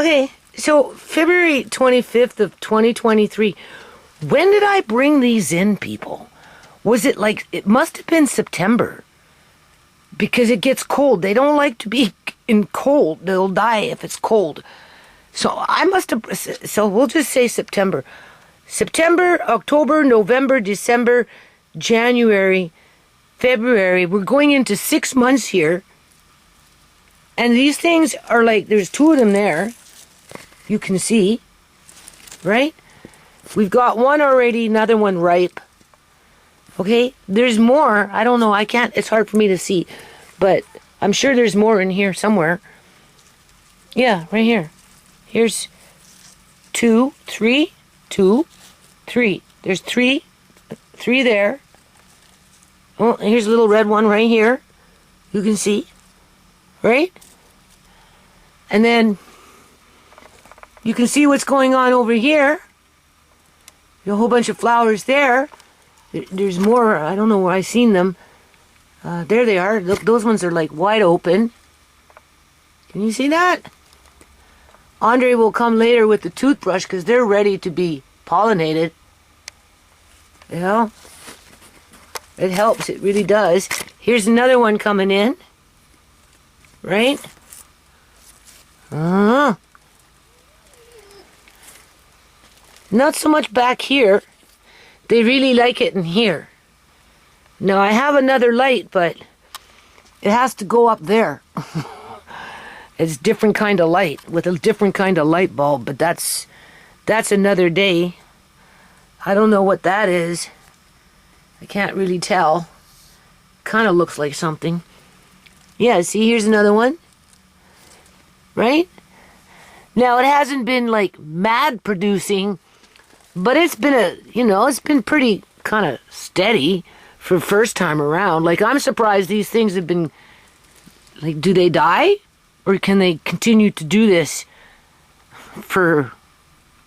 Okay, so February 25th of 2023. When did I bring these in, people? Was it like, it must have been September. Because it gets cold. They don't like to be in cold. They'll die if it's cold. So I must have, so we'll just say September. September, October, November, December, January, February. We're going into 6 months here. And these things are like, there's 2 of them there. You can see. Right? We've got one already, another one ripe. Okay? There's more. I don't know. I can't, it's hard for me to see. But I'm sure there's more in here somewhere. Yeah, right here. Here's 2, 3, 2, 3. There's 3 there. Oh, here's a little red one right here. You can see. Right? And then you can see what's going on over here. There's a whole bunch of flowers there. There's more. I don't know where I've seen them. There they are. Look, those ones are like wide open. Can you see that? Andre will come later with the toothbrush because they're ready to be pollinated. You know? It helps. It really does. Here's another one coming in. Right? Not so much back here. They really like it in here. Now I have another light, but it has to go up there. It's a different kind of light with a different kind of light bulb, but that's another day. I don't know what that is. I can't really tell. Kind of looks like something. Yeah, see, here's another one. Right? Now it hasn't been like mad producing, but it's been it's been pretty kind of steady for first time around. Like, I'm surprised these things have been, like, do they die? Or can they continue to do this for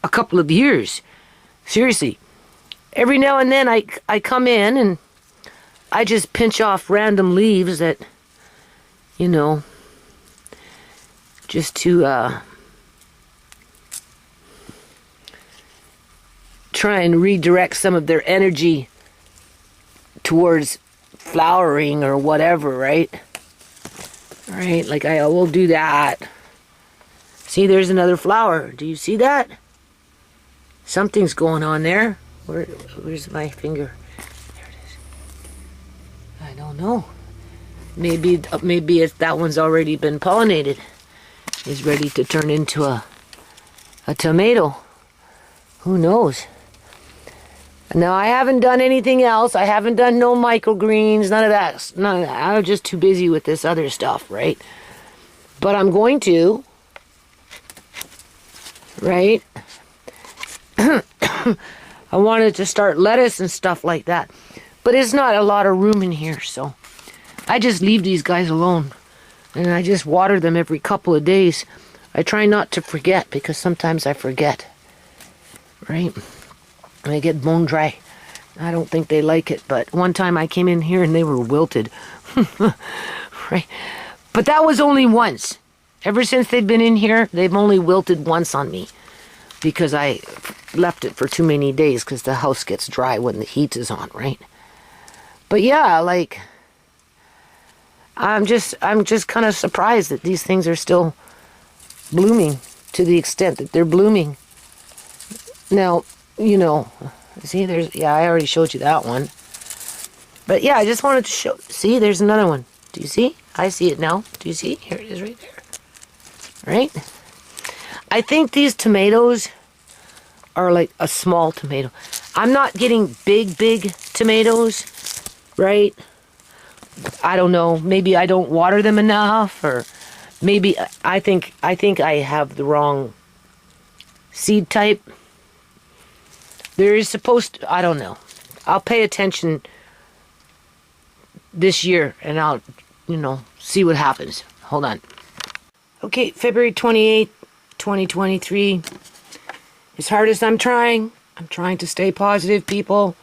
a couple of years? Seriously. Every now and then I come in and I just pinch off random leaves that, just to try and redirect some of their energy towards flowering or whatever, right? Right, like I will do that. See, there's another flower. Do you see that? Something's going on there. Where's my finger? There it is. I don't know. Maybe that one's already been pollinated. It's ready to turn into a tomato. Who knows? Now, I haven't done anything else. I haven't done no microgreens, none of that. I'm just too busy with this other stuff, right? But I'm going to, right? I wanted to start lettuce and stuff like that. But it's not a lot of room in here, so I just leave these guys alone. And I just water them every couple of days. I try not to forget, because sometimes I forget, right? They get bone dry. I don't think they like it, but one time I came in here and they were wilted. Right? But that was only once. Ever since they've been in here, they've only wilted once on me because I left it for too many days because the house gets dry when the heat is on, right? But yeah, like, I'm just kind of surprised that these things are still blooming to the extent that they're blooming. Now, see, I already showed you that one. But yeah, I just wanted to show, see, there's another one. Do you see? I see it now. Do you see? Here it is right there. Right? I think these tomatoes are like a small tomato. I'm not getting big tomatoes, right? I don't know. Maybe I don't water them enough, or maybe I think I have the wrong seed type. There is supposed to, I don't know. I'll pay attention this year and I'll, see what happens. Hold on. Okay, February 28th, 2023. As hard as I'm trying to stay positive, people.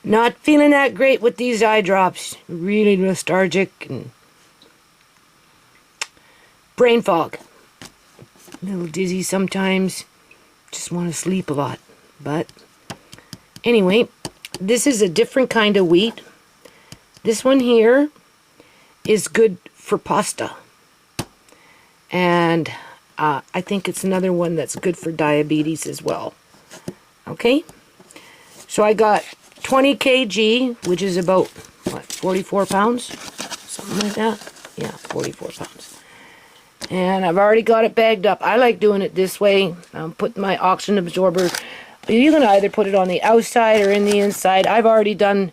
Not feeling that great with these eye drops. Really lethargic and brain fog. A little dizzy sometimes. Just want to sleep a lot. But anyway, this is a different kind of wheat. This one here is good for pasta. And I think it's another one that's good for diabetes as well. Okay? So I got 20 kg, which is about, what, 44 pounds? Something like that. Yeah, 44 pounds. And I've already got it bagged up. I like doing it this way. I'm putting my oxygen absorber. You can either put it on the outside or in the inside. I've already done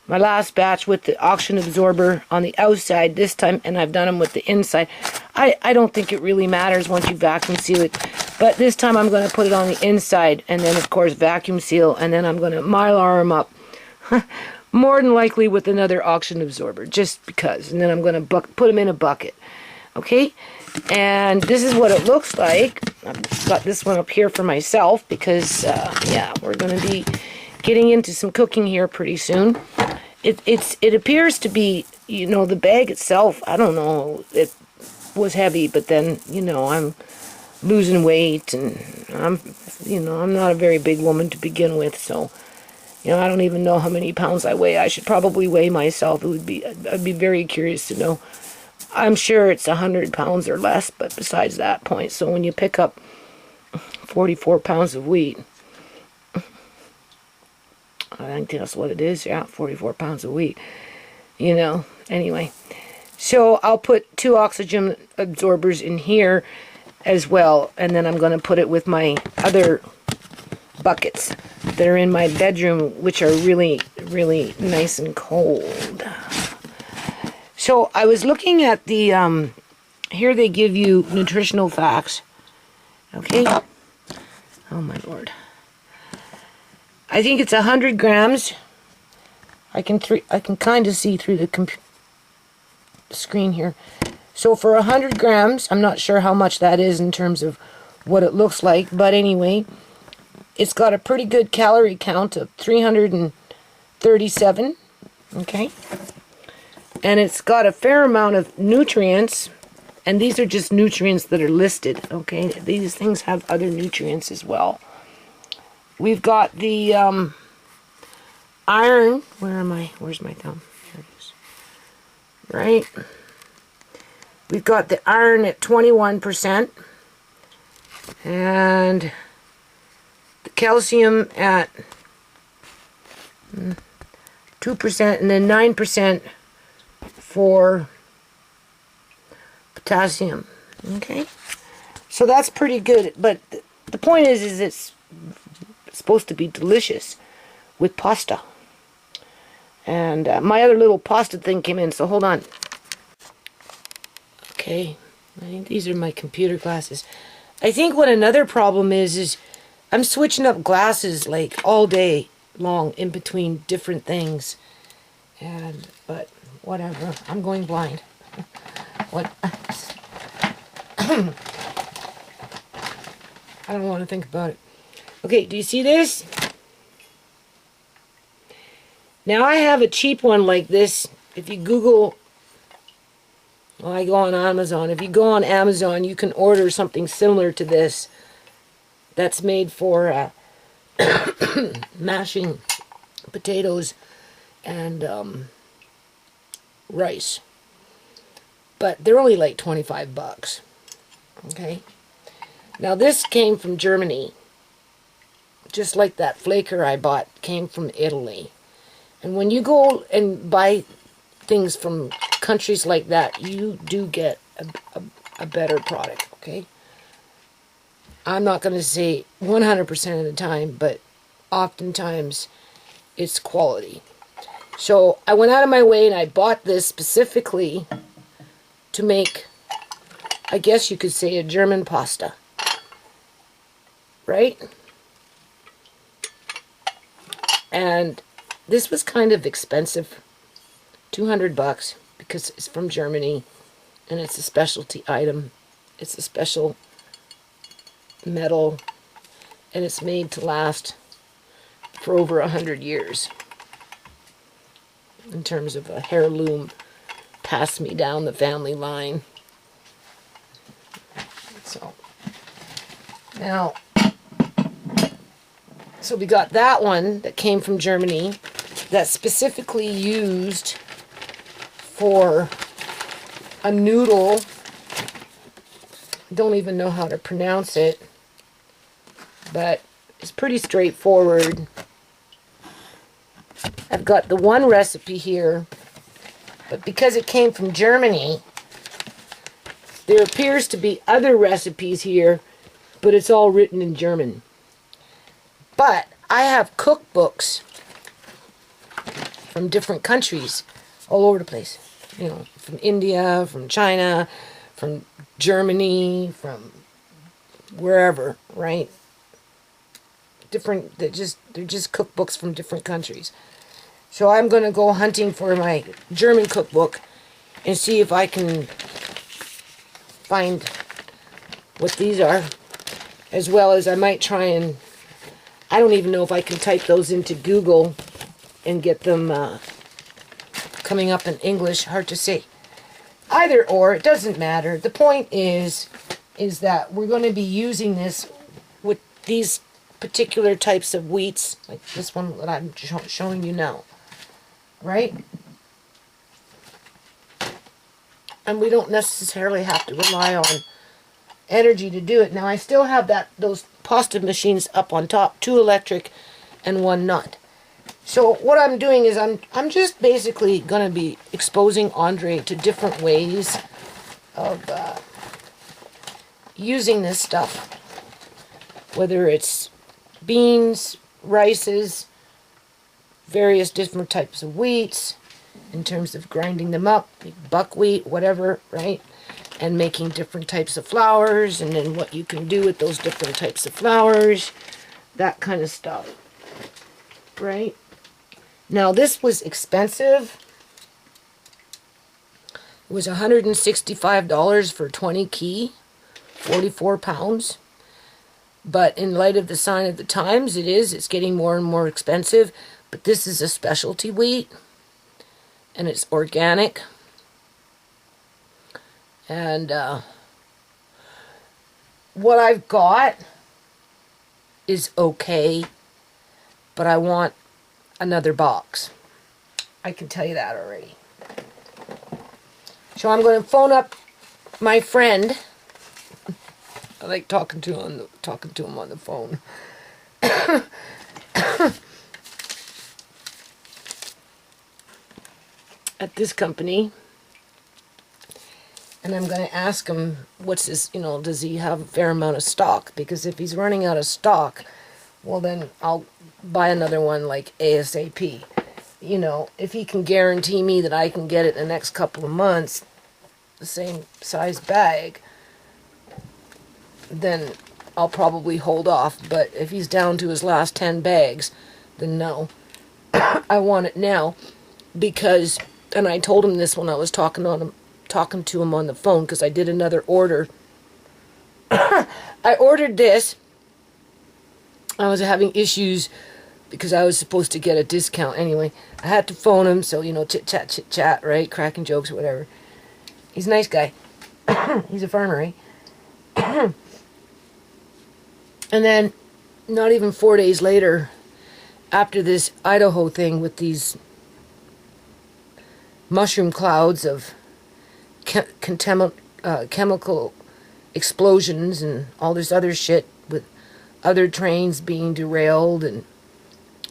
my last batch with the oxygen absorber on the outside this time, and I've done them with the inside. I don't think it really matters once you vacuum seal it, but this time I'm going to put it on the inside, and then of course vacuum seal, and then I'm going to Mylar them up, more than likely with another oxygen absorber, just because, and then I'm going to put them in a bucket, okay? And this is what it looks like. I've got this one up here for myself because, yeah, we're going to be getting into some cooking here pretty soon. It appears to be, you know, the bag itself, I don't know, it was heavy, but then, you know, I'm losing weight, and I'm not a very big woman to begin with, so, you know, I don't even know how many pounds I weigh. I should probably weigh myself. I'd be very curious to know. I'm sure it's 100 pounds or less, but besides that point, so when you pick up 44 pounds of wheat, I think that's what it is, yeah, 44 pounds of wheat, you know, anyway. So I'll put 2 oxygen absorbers in here as well, and then I'm going to put it with my other buckets that are in my bedroom, which are really, really nice and cold. So I was looking at the, here they give you nutritional facts, okay? Oh my Lord. I think it's 100 grams. I can kind of see through the screen here. So for 100 grams, I'm not sure how much that is in terms of what it looks like, but anyway, it's got a pretty good calorie count of 337, okay? And it's got a fair amount of nutrients, and these are just nutrients that are listed, okay? These things have other nutrients as well. We've got the iron. Where am I? Where's my thumb? Here it is. Right. We've got the iron at 21%. And the calcium at 2%. And then 9% for potassium. Okay. So that's pretty good. But the point is it's supposed to be delicious with pasta. And my other little pasta thing came in, so hold on. Okay, I think these are my computer glasses. I think what another problem is I'm switching up glasses like all day long in between different things. But whatever, I'm going blind. What? I don't want to think about it. Okay, do you see this? Now I have a cheap one like this. If you Google, well, I go on Amazon. If you go on Amazon, you can order something similar to this that's made for mashing potatoes and rice. But they're only like 25 bucks. Okay? Now this came from Germany. Just like that flaker I bought came from Italy. And when you go and buy things from countries like that, you do get a better product, okay? I'm not going to say 100% of the time, but oftentimes it's quality. So I went out of my way and I bought this specifically to make, I guess you could say, a German pasta. Right? And this was kind of expensive, 200 bucks, because it's from Germany, and it's a specialty item. It's a special metal, and it's made to last for over 100 years. In terms of a heirloom, passed me down the family line. So, Now, so we got that one that came from Germany that's specifically used for a noodle. Don't even know how to pronounce it, but it's pretty straightforward. I've got the one recipe here, but because it came from Germany, there appears to be other recipes here, but it's all written in German. But I have cookbooks from different countries all over the place. You know, from India, from China, from Germany, from wherever, right? They're just cookbooks from different countries. So I'm going to go hunting for my German cookbook and see if I can find what these are, as well as I might try and, I don't even know if I can type those into Google and get them coming up in English. Hard to say. Either or, it doesn't matter. The point is that we're going to be using this with these particular types of wheats, like this one that I'm showing you now, right? And we don't necessarily have to rely on energy to do it. Now I still have those pasta machines up on top, 2 electric and 1 not. So what I'm doing is I'm just basically going to be exposing Andre to different ways of using this stuff, whether it's beans, rices, various different types of wheats, in terms of grinding them up, buckwheat, whatever, right? And making different types of flours, and then what you can do with those different types of flours, that kind of stuff, right? Now this was expensive. It was $165 for 20 key, 44 pounds. But in light of the sign of the times, it's getting more and more expensive. But this is a specialty wheat, and it's organic. And what I've got is okay, but I want another box. I can tell you that already. So I'm going to phone up my friend. I like talking to him on the phone. At this company. And I'm going to ask him, what's his, does he have a fair amount of stock? Because if he's running out of stock, well then I'll buy another one like ASAP. If he can guarantee me that I can get it in the next couple of months, the same size bag, then I'll probably hold off. But if he's down to his last 10 bags, then no. I want it now because, and I told him this when I was talking to him on the phone, because I did another order. I ordered this. I was having issues because I was supposed to get a discount anyway. I had to phone him, so, chit chat, right? Cracking jokes, whatever. He's a nice guy. He's a farmer, right? And then, not even 4 days later, after this Idaho thing with these mushroom clouds of chemical explosions and all this other shit, with other trains being derailed and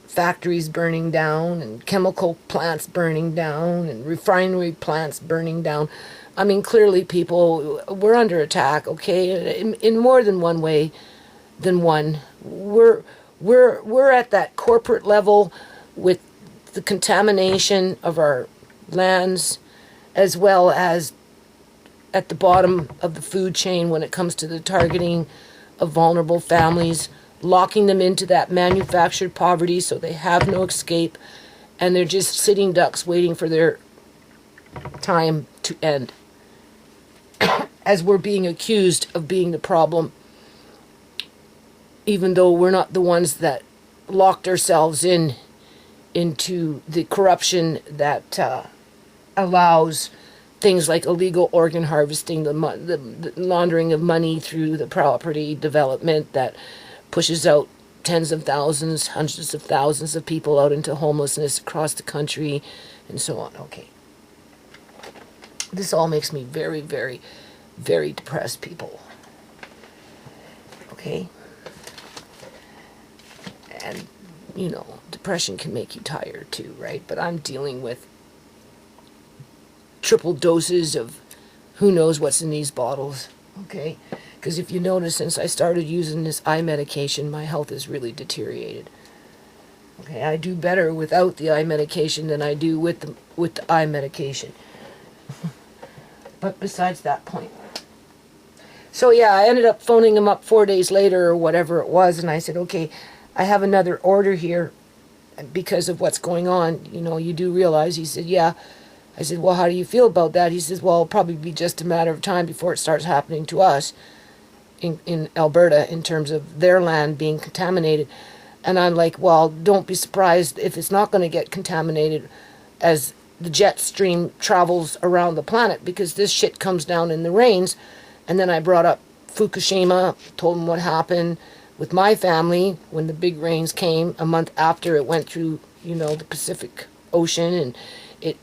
factories burning down and chemical plants burning down and refinery plants burning down. I mean, clearly people, we're under attack, okay, in more than one way than one. We're at that corporate level with the contamination of our lands, as well as at the bottom of the food chain when it comes to the targeting of vulnerable families, locking them into that manufactured poverty so they have no escape, and they're just sitting ducks waiting for their time to end. As we're being accused of being the problem, even though we're not the ones that locked ourselves into the corruption that allows things like illegal organ harvesting, the laundering of money through the property development that pushes out tens of thousands, hundreds of thousands of people out into homelessness across the country, and so on. Okay. This all makes me very, very, very depressed, people. Okay? And, you know, depression can make you tired too, right? But I'm dealing with triple doses of who knows what's in these bottles, okay? Because if you notice, since I started using this eye medication, my health has really deteriorated. Okay, I do better without the eye medication than I do with the eye medication. But besides that point. So yeah, I ended up phoning him up 4 days later or whatever it was, and I said, okay, I have another order here because of what's going on. You know, you do realize. He said, yeah. I said, well, how do you feel about that? He says, well, it'll probably be just a matter of time before it starts happening to us in Alberta in terms of their land being contaminated. And I'm like, well, don't be surprised if it's not going to get contaminated as the jet stream travels around the planet, because this shit comes down in the rains. And then I brought up Fukushima, told him what happened with my family when the big rains came a month after it went through, you know, the Pacific Ocean, and it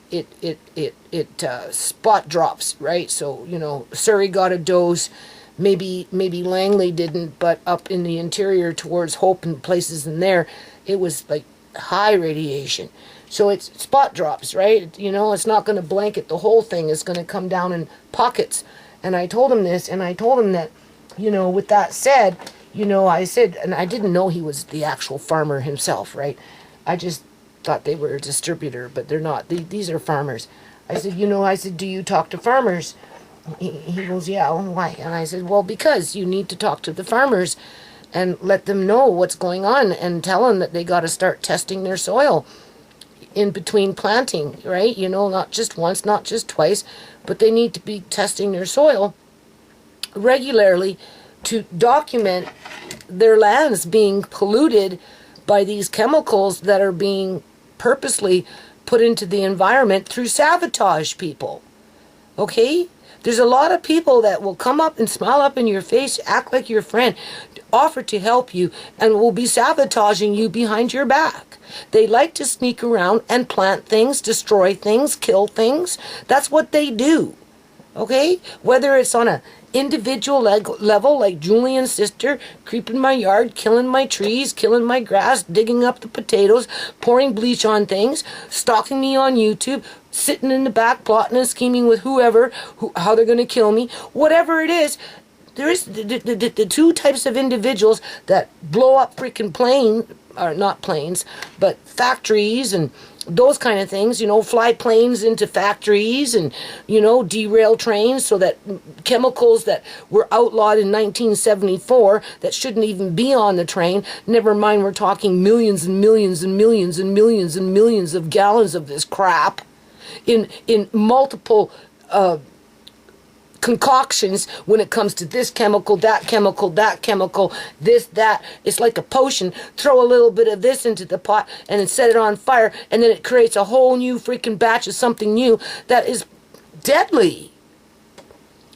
spot drops, right? So, you know, Surrey got a dose, maybe Langley didn't, but up in the interior towards Hope and places in there, it was like high radiation. So it's spot drops, right? You know, it's not going to blanket the whole thing. It's going to come down in pockets. And I told him this, and I told him that, you know, with that said, you know, I said, and I didn't know he was the actual farmer himself, right? I just thought they were a distributor, but they're not. These are farmers. I said, you know, I said, do you talk to farmers? He goes, yeah, well, why? And I said, well, because you need to talk to the farmers and let them know what's going on and tell them that they got to start testing their soil in between planting, right? You know, not just once, not just twice, but they need to be testing their soil regularly to document their lands being polluted by these chemicals that are being purposely put into the environment through sabotage, people. Okay? There's a lot of people that will come up and smile up in your face, act like your friend, offer to help you, and will be sabotaging you behind your back. They like to sneak around and plant things, destroy things, kill things. That's what they do. Okay? Whether it's on a individual level, like Julian's sister, creeping my yard, killing my trees, killing my grass, digging up the potatoes, pouring bleach on things, stalking me on YouTube, sitting in the back plotting and scheming with whoever, how they're going to kill me, whatever it is. There is the two types of individuals that blow up freaking not planes, but factories and those kind of things, you know, fly planes into factories and, you know, derail trains so that chemicals that were outlawed in 1974 that shouldn't even be on the train, never mind we're talking millions and millions and millions and millions and millions of gallons of this crap in multiple concoctions when it comes to this chemical, that chemical, that chemical, this, that. It's like a potion. Throw a little bit of this into the pot and then set it on fire, and then it creates a whole new freaking batch of something new that is deadly.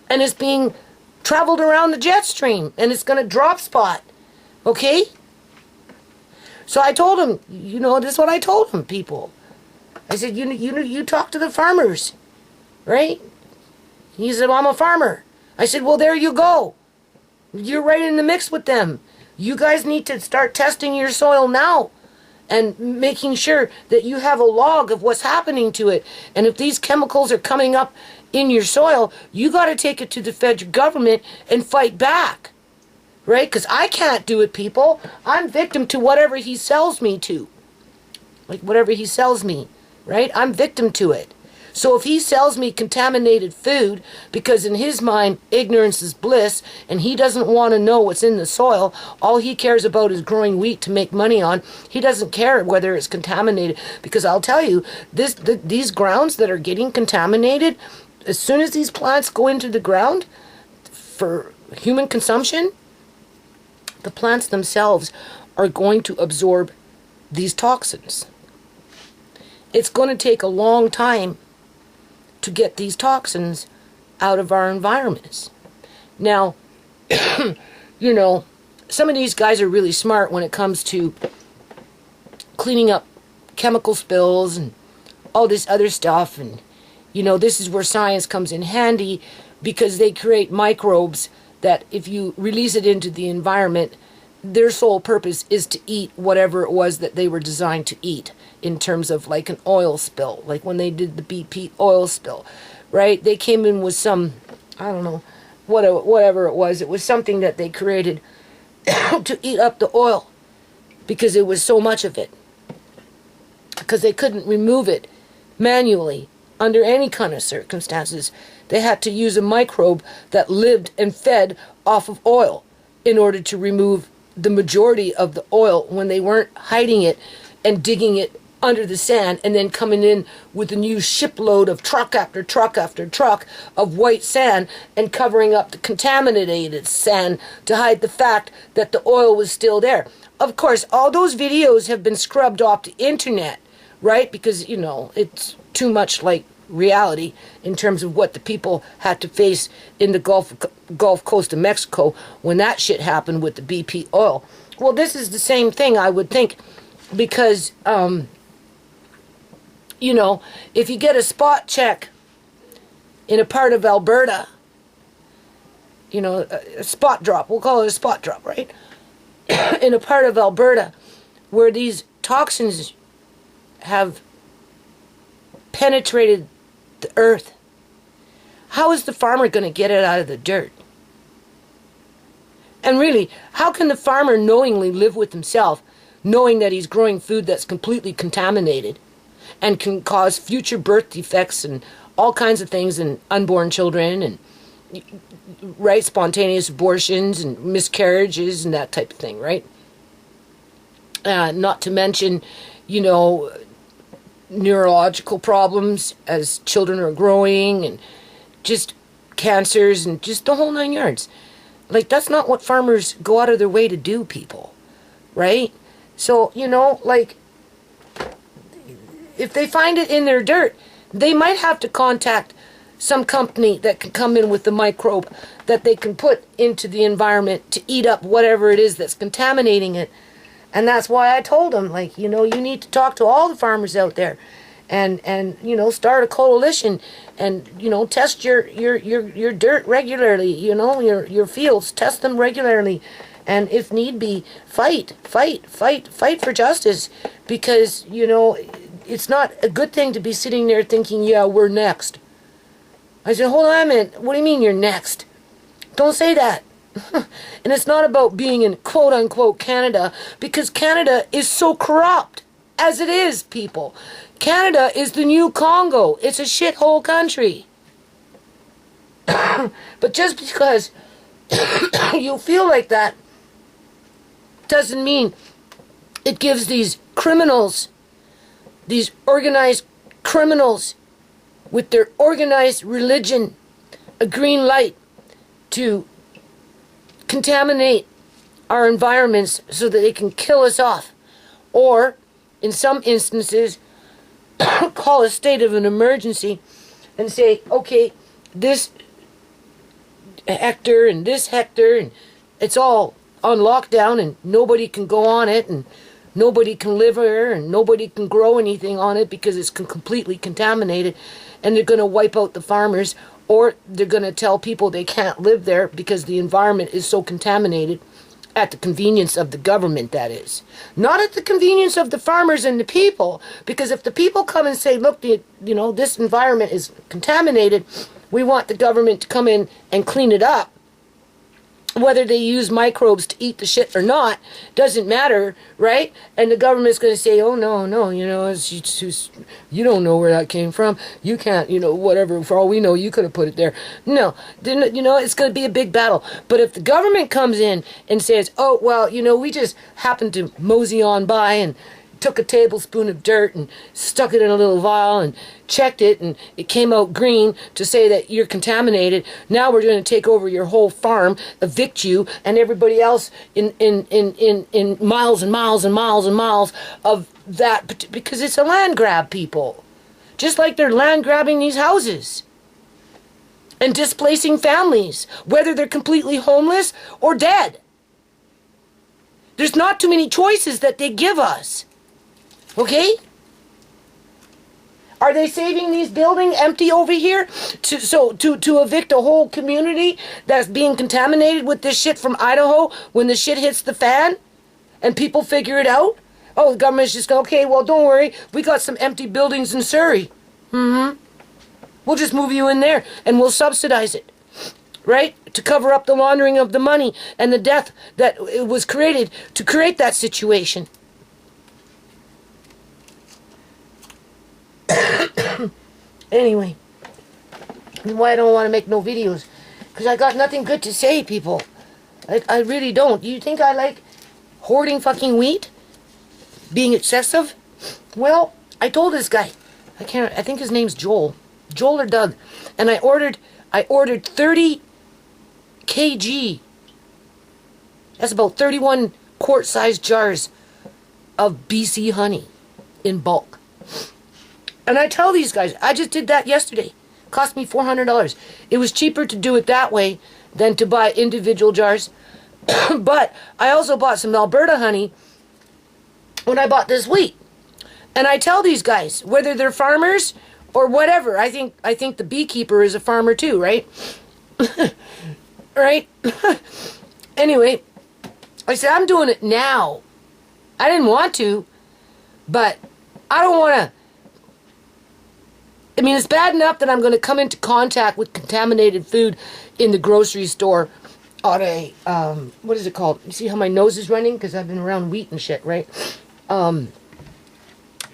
And it's being traveled around the jet stream, and it's going to drop spot. Okay? So I told him, you know, this is what I told him, people. I said, you talk to the farmers, right? He said, well, I'm a farmer. I said, well, there you go. You're right in the mix with them. You guys need to start testing your soil now and making sure that you have a log of what's happening to it. And if these chemicals are coming up in your soil, you got to take it to the federal government and fight back. Right? Because I can't do it, people. I'm victim to whatever he sells me to. Like whatever he sells me. Right? I'm victim to it. So if he sells me contaminated food, because in his mind, ignorance is bliss, and he doesn't want to know what's in the soil, all he cares about is growing wheat to make money on. He doesn't care whether it's contaminated, because I'll tell you, these grounds that are getting contaminated, as soon as these plants go into the ground for human consumption, the plants themselves are going to absorb these toxins. It's going to take a long time to get these toxins out of our environments. Now, you know, some of these guys are really smart when it comes to cleaning up chemical spills and all this other stuff. And, you know, this is where science comes in handy, because they create microbes that if you release it into the environment, their sole purpose is to eat whatever it was that they were designed to eat, in terms of like an oil spill, like when they did the BP oil spill, right? They came in with some, I don't know, whatever it was. It was something that they created to eat up the oil, because it was so much of it, because they couldn't remove it manually under any kind of circumstances. They had to use a microbe that lived and fed off of oil in order to remove the majority of the oil, when they weren't hiding it and digging it under the sand and then coming in with a new shipload of truck after truck after truck of white sand and covering up the contaminated sand to hide the fact that the oil was still there. Of course, all those videos have been scrubbed off the internet, right? Because, you know, it's too much like reality in terms of what the people had to face in the Gulf Coast of Mexico when that shit happened with the BP oil. Well, this is the same thing, I would think, because, you know, if you get a spot check in a part of Alberta, you know, a spot drop, we'll call it a spot drop, right? In a part of Alberta where these toxins have penetrated the earth, how is the farmer going to get it out of the dirt? And really, how can the farmer knowingly live with himself, knowing that he's growing food that's completely contaminated and can cause future birth defects and all kinds of things in unborn children, and right, spontaneous abortions and miscarriages and that type of thing, right? Not to mention, you know, neurological problems as children are growing, and just cancers and just the whole 9 yards. Like, that's not what farmers go out of their way to do, people, right? So, you know, like, if they find it in their dirt, they might have to contact some company that can come in with the microbe that they can put into the environment to eat up whatever it is that's contaminating it. And that's why I told them, like, you know, you need to talk to all the farmers out there and you know, start a coalition and, you know, test your dirt regularly, you know, your fields, test them regularly. And if need be, fight for justice, because, you know, it's not a good thing to be sitting there thinking, yeah, we're next. I said, hold on a minute. What do you mean you're next? Don't say that. And it's not about being in quote-unquote Canada, because Canada is so corrupt, as it is, people. Canada is the new Congo. It's a shithole country. But just because you feel like that doesn't mean it gives these criminals, these organized criminals with their organized religion, a green light to contaminate our environments so that they can kill us off, or in some instances call a state of an emergency and say, okay, this hectare and this hectare, and it's all on lockdown and nobody can go on it and nobody can live here and nobody can grow anything on it because it's completely contaminated, and they're going to wipe out the farmers, or they're going to tell people they can't live there because the environment is so contaminated, at the convenience of the government, that is. Not at the convenience of the farmers and the people, because if the people come and say, look, you know, this environment is contaminated, we want the government to come in and clean it up, whether they use microbes to eat the shit or not, doesn't matter, right? And the government's going to say, oh, no, you know, you don't know where that came from. You can't, you know, whatever, for all we know, you could have put it there. No, you know, it's going to be a big battle. But if the government comes in and says, oh, well, you know, we just happened to mosey on by and took a tablespoon of dirt and stuck it in a little vial and checked it and it came out green to say that you're contaminated. Now we're going to take over your whole farm, evict you and everybody else in miles and miles and miles and miles of that, because it's a land grab, people. Just like they're land grabbing these houses and displacing families, whether they're completely homeless or dead. There's not too many choices that they give us. Okay? Are they saving these buildings empty over here to evict a whole community that's being contaminated with this shit from Idaho when the shit hits the fan and people figure it out? Oh, the government's just going, okay, well, don't worry. We got some empty buildings in Surrey. We'll just move you in there and we'll subsidize it. Right? To cover up the laundering of the money and the death that it was created to create that situation. Anyway, why I don't want to make no videos? Because I got nothing good to say, people. I really don't. You think I like hoarding fucking wheat? Being excessive? Well, I told this guy, I think his name's Joel or Doug, and I ordered 30 kg. That's about 31 quart-sized jars of BC honey in bulk. And I tell these guys, I just did that yesterday. Cost me $400. It was cheaper to do it that way than to buy individual jars. But I also bought some Alberta honey when I bought this wheat. And I tell these guys, whether they're farmers or whatever, I think the beekeeper is a farmer too, right? Right? Anyway, I said, I'm doing it now. I didn't want to, but I don't want to. I mean, it's bad enough that I'm going to come into contact with contaminated food in the grocery store on a, what is it called? You see how my nose is running? Because I've been around wheat and shit, right?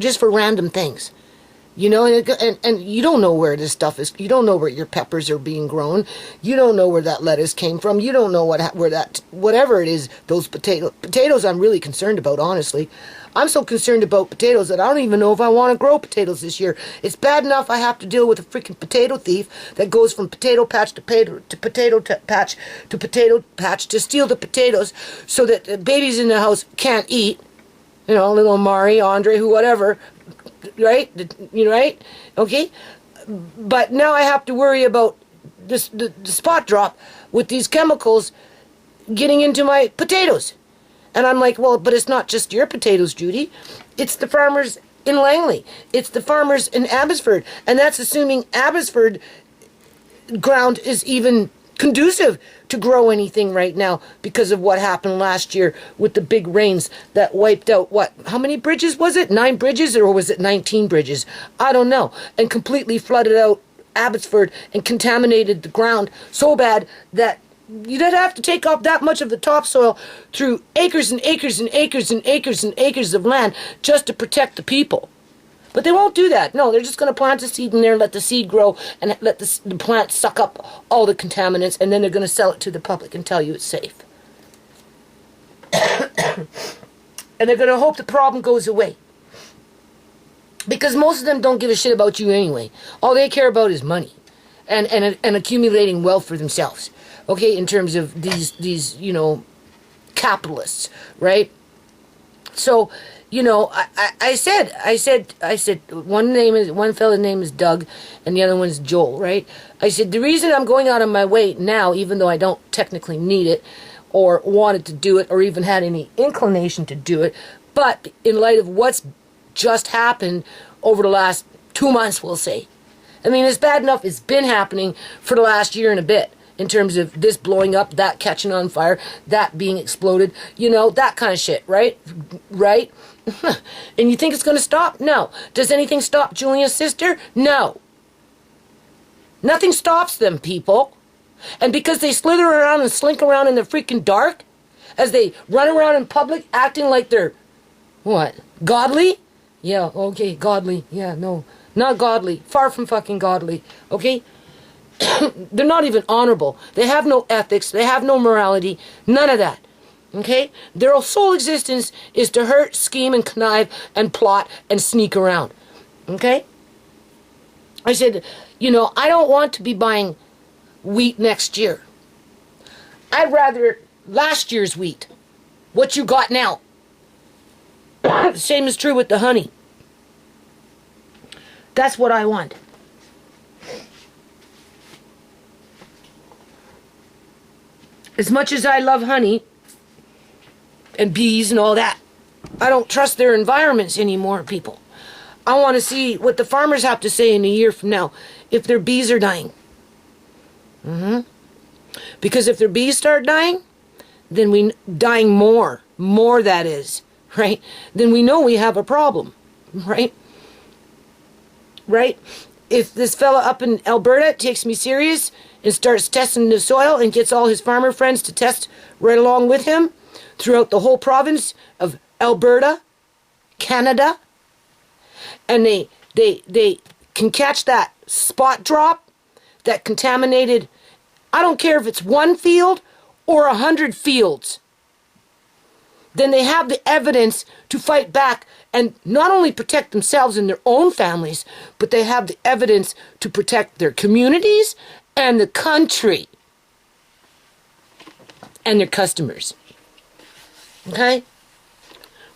Just for random things. You know, and you don't know where this stuff is. You don't know where your peppers are being grown. You don't know where that lettuce came from. You don't know where that, whatever it is, those potatoes I'm really concerned about, honestly. I'm so concerned about potatoes that I don't even know if I want to grow potatoes this year. It's bad enough I have to deal with a freaking potato thief that goes from potato patch to potato patch to potato patch to steal the potatoes so that the babies in the house can't eat. You know, little Amari, Andre, who, whatever, right? You know, right? Okay? But now I have to worry about this, the spot drop with these chemicals getting into my potatoes. And I'm like, well, but it's not just your potatoes, Judy. It's the farmers in Langley. It's the farmers in Abbotsford. And that's assuming Abbotsford ground is even conducive to grow anything right now because of what happened last year with the big rains that wiped out, what, how many bridges was it? 9 bridges, or was it 19 bridges? I don't know. And completely flooded out Abbotsford and contaminated the ground so bad that you don't have to take off that much of the topsoil through acres and acres and acres and acres and acres of land just to protect the people. But they won't do that. No, they're just going to plant a seed in there, let the seed grow, and let the plant suck up all the contaminants, and then they're going to sell it to the public and tell you it's safe. And they're going to hope the problem goes away. Because most of them don't give a shit about you anyway. All they care about is money and accumulating wealth for themselves. Okay, in terms of these you know, capitalists, right? So, you know, I said one fella's name is Doug and the other one's Joel, right? I said the reason I'm going out of my way now, even though I don't technically need it or wanted to do it or even had any inclination to do it, but in light of what's just happened over the last 2 months, we'll say. I mean, it's bad enough it's been happening for the last year and a bit. In terms of this blowing up, that catching on fire, that being exploded, you know, that kind of shit, right? Right? And you think it's going to stop? No. Does anything stop Julia's sister? No. Nothing stops them, people. And because they slither around and slink around in the freaking dark, as they run around in public acting like they're, what, godly? Yeah, okay, godly. Yeah, no, not godly. Far from fucking godly, okay? They're not even honorable. They have no ethics. They have no morality. None of that. Okay? Their sole existence is to hurt, scheme, and connive, and plot, and sneak around. Okay? I said, you know, I don't want to be buying wheat next year. I'd rather last year's wheat. What you got now. The same is true with the honey. That's what I want. As much as I love honey and bees and all that, I don't trust their environments anymore, people. I want to see what the farmers have to say in a year from now if their bees are dying. Because if their bees start dying, then dying more that is, right? Then we know we have a problem, right? Right? If this fella up in Alberta takes me serious and starts testing the soil and gets all his farmer friends to test right along with him throughout the whole province of Alberta, Canada, and they can catch that spot drop, that contaminated, I don't care if it's one field or 100 fields, then they have the evidence to fight back and not only protect themselves and their own families, but they have the evidence to protect their communities and the country and their customers. Okay?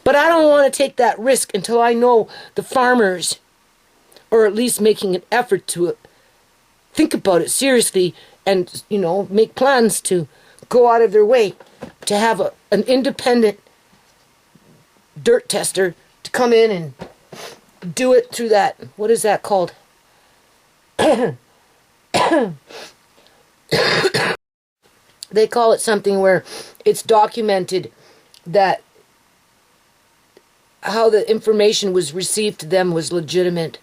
But I don't want to take that risk until I know the farmers, or at least making an effort to think about it seriously and, make plans to go out of their way to have an independent dirt tester to come in and do it through that, what is that called? They call it something where it's documented that how the information was received to them was legitimate.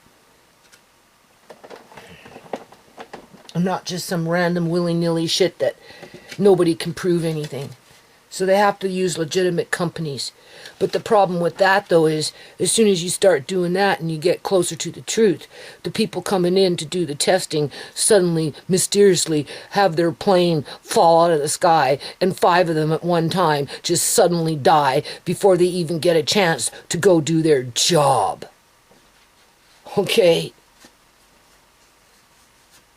Not just some random willy-nilly shit that nobody can prove anything. So they have to use legitimate companies. But the problem with that, though, is as soon as you start doing that and you get closer to the truth, the people coming in to do the testing suddenly, mysteriously, have their plane fall out of the sky, and 5 of them at one time just suddenly die before they even get a chance to go do their job. Okay?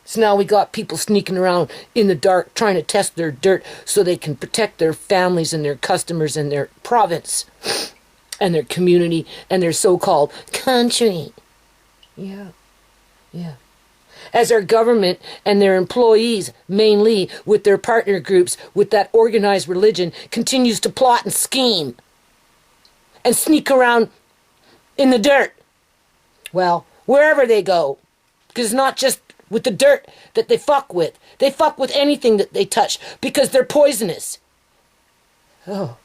So now we got people sneaking around in the dark trying to test their dirt so they can protect their families and their customers and their province and their community and their so-called country. Yeah. As our government and their employees, mainly with their partner groups, with that organized religion, continues to plot and scheme and sneak around in the dirt. Well, wherever they go, because it's not just with the dirt that they fuck with. They fuck with anything that they touch because they're poisonous. Oh,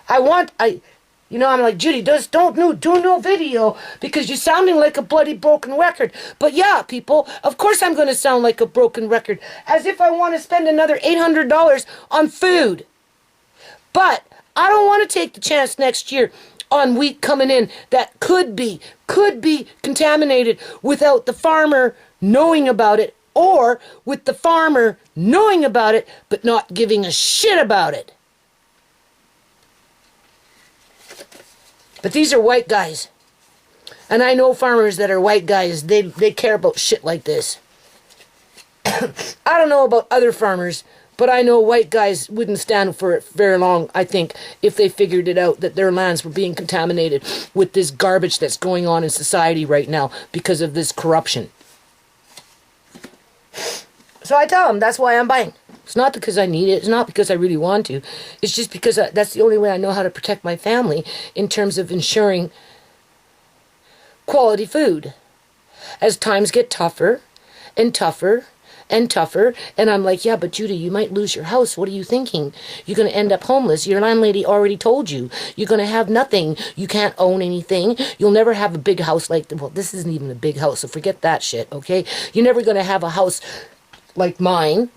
I'm like, Judy, don't do no video because you're sounding like a bloody broken record. But yeah, people, of course I'm going to sound like a broken record, as if I want to spend another $800 on food. But I don't want to take the chance next year on wheat coming in that could be contaminated without the farmer knowing about it, or with the farmer knowing about it but not giving a shit about it. But these are white guys. And I know farmers that are white guys, they care about shit like this. I don't know about other farmers, but I know white guys wouldn't stand for it very long, I think, if they figured it out that their lands were being contaminated with this garbage that's going on in society right now because of this corruption. So I tell them that's why I'm buying. It's not because I need it. It's not because I really want to. It's just because that's the only way I know how to protect my family in terms of ensuring quality food. As times get tougher and tougher and tougher, and I'm like, yeah, but Judy, you might lose your house. What are you thinking? You're going to end up homeless. Your landlady already told you. You're going to have nothing. You can't own anything. You'll never have a big house well, this isn't even a big house, so forget that shit, okay? You're never going to have a house like mine.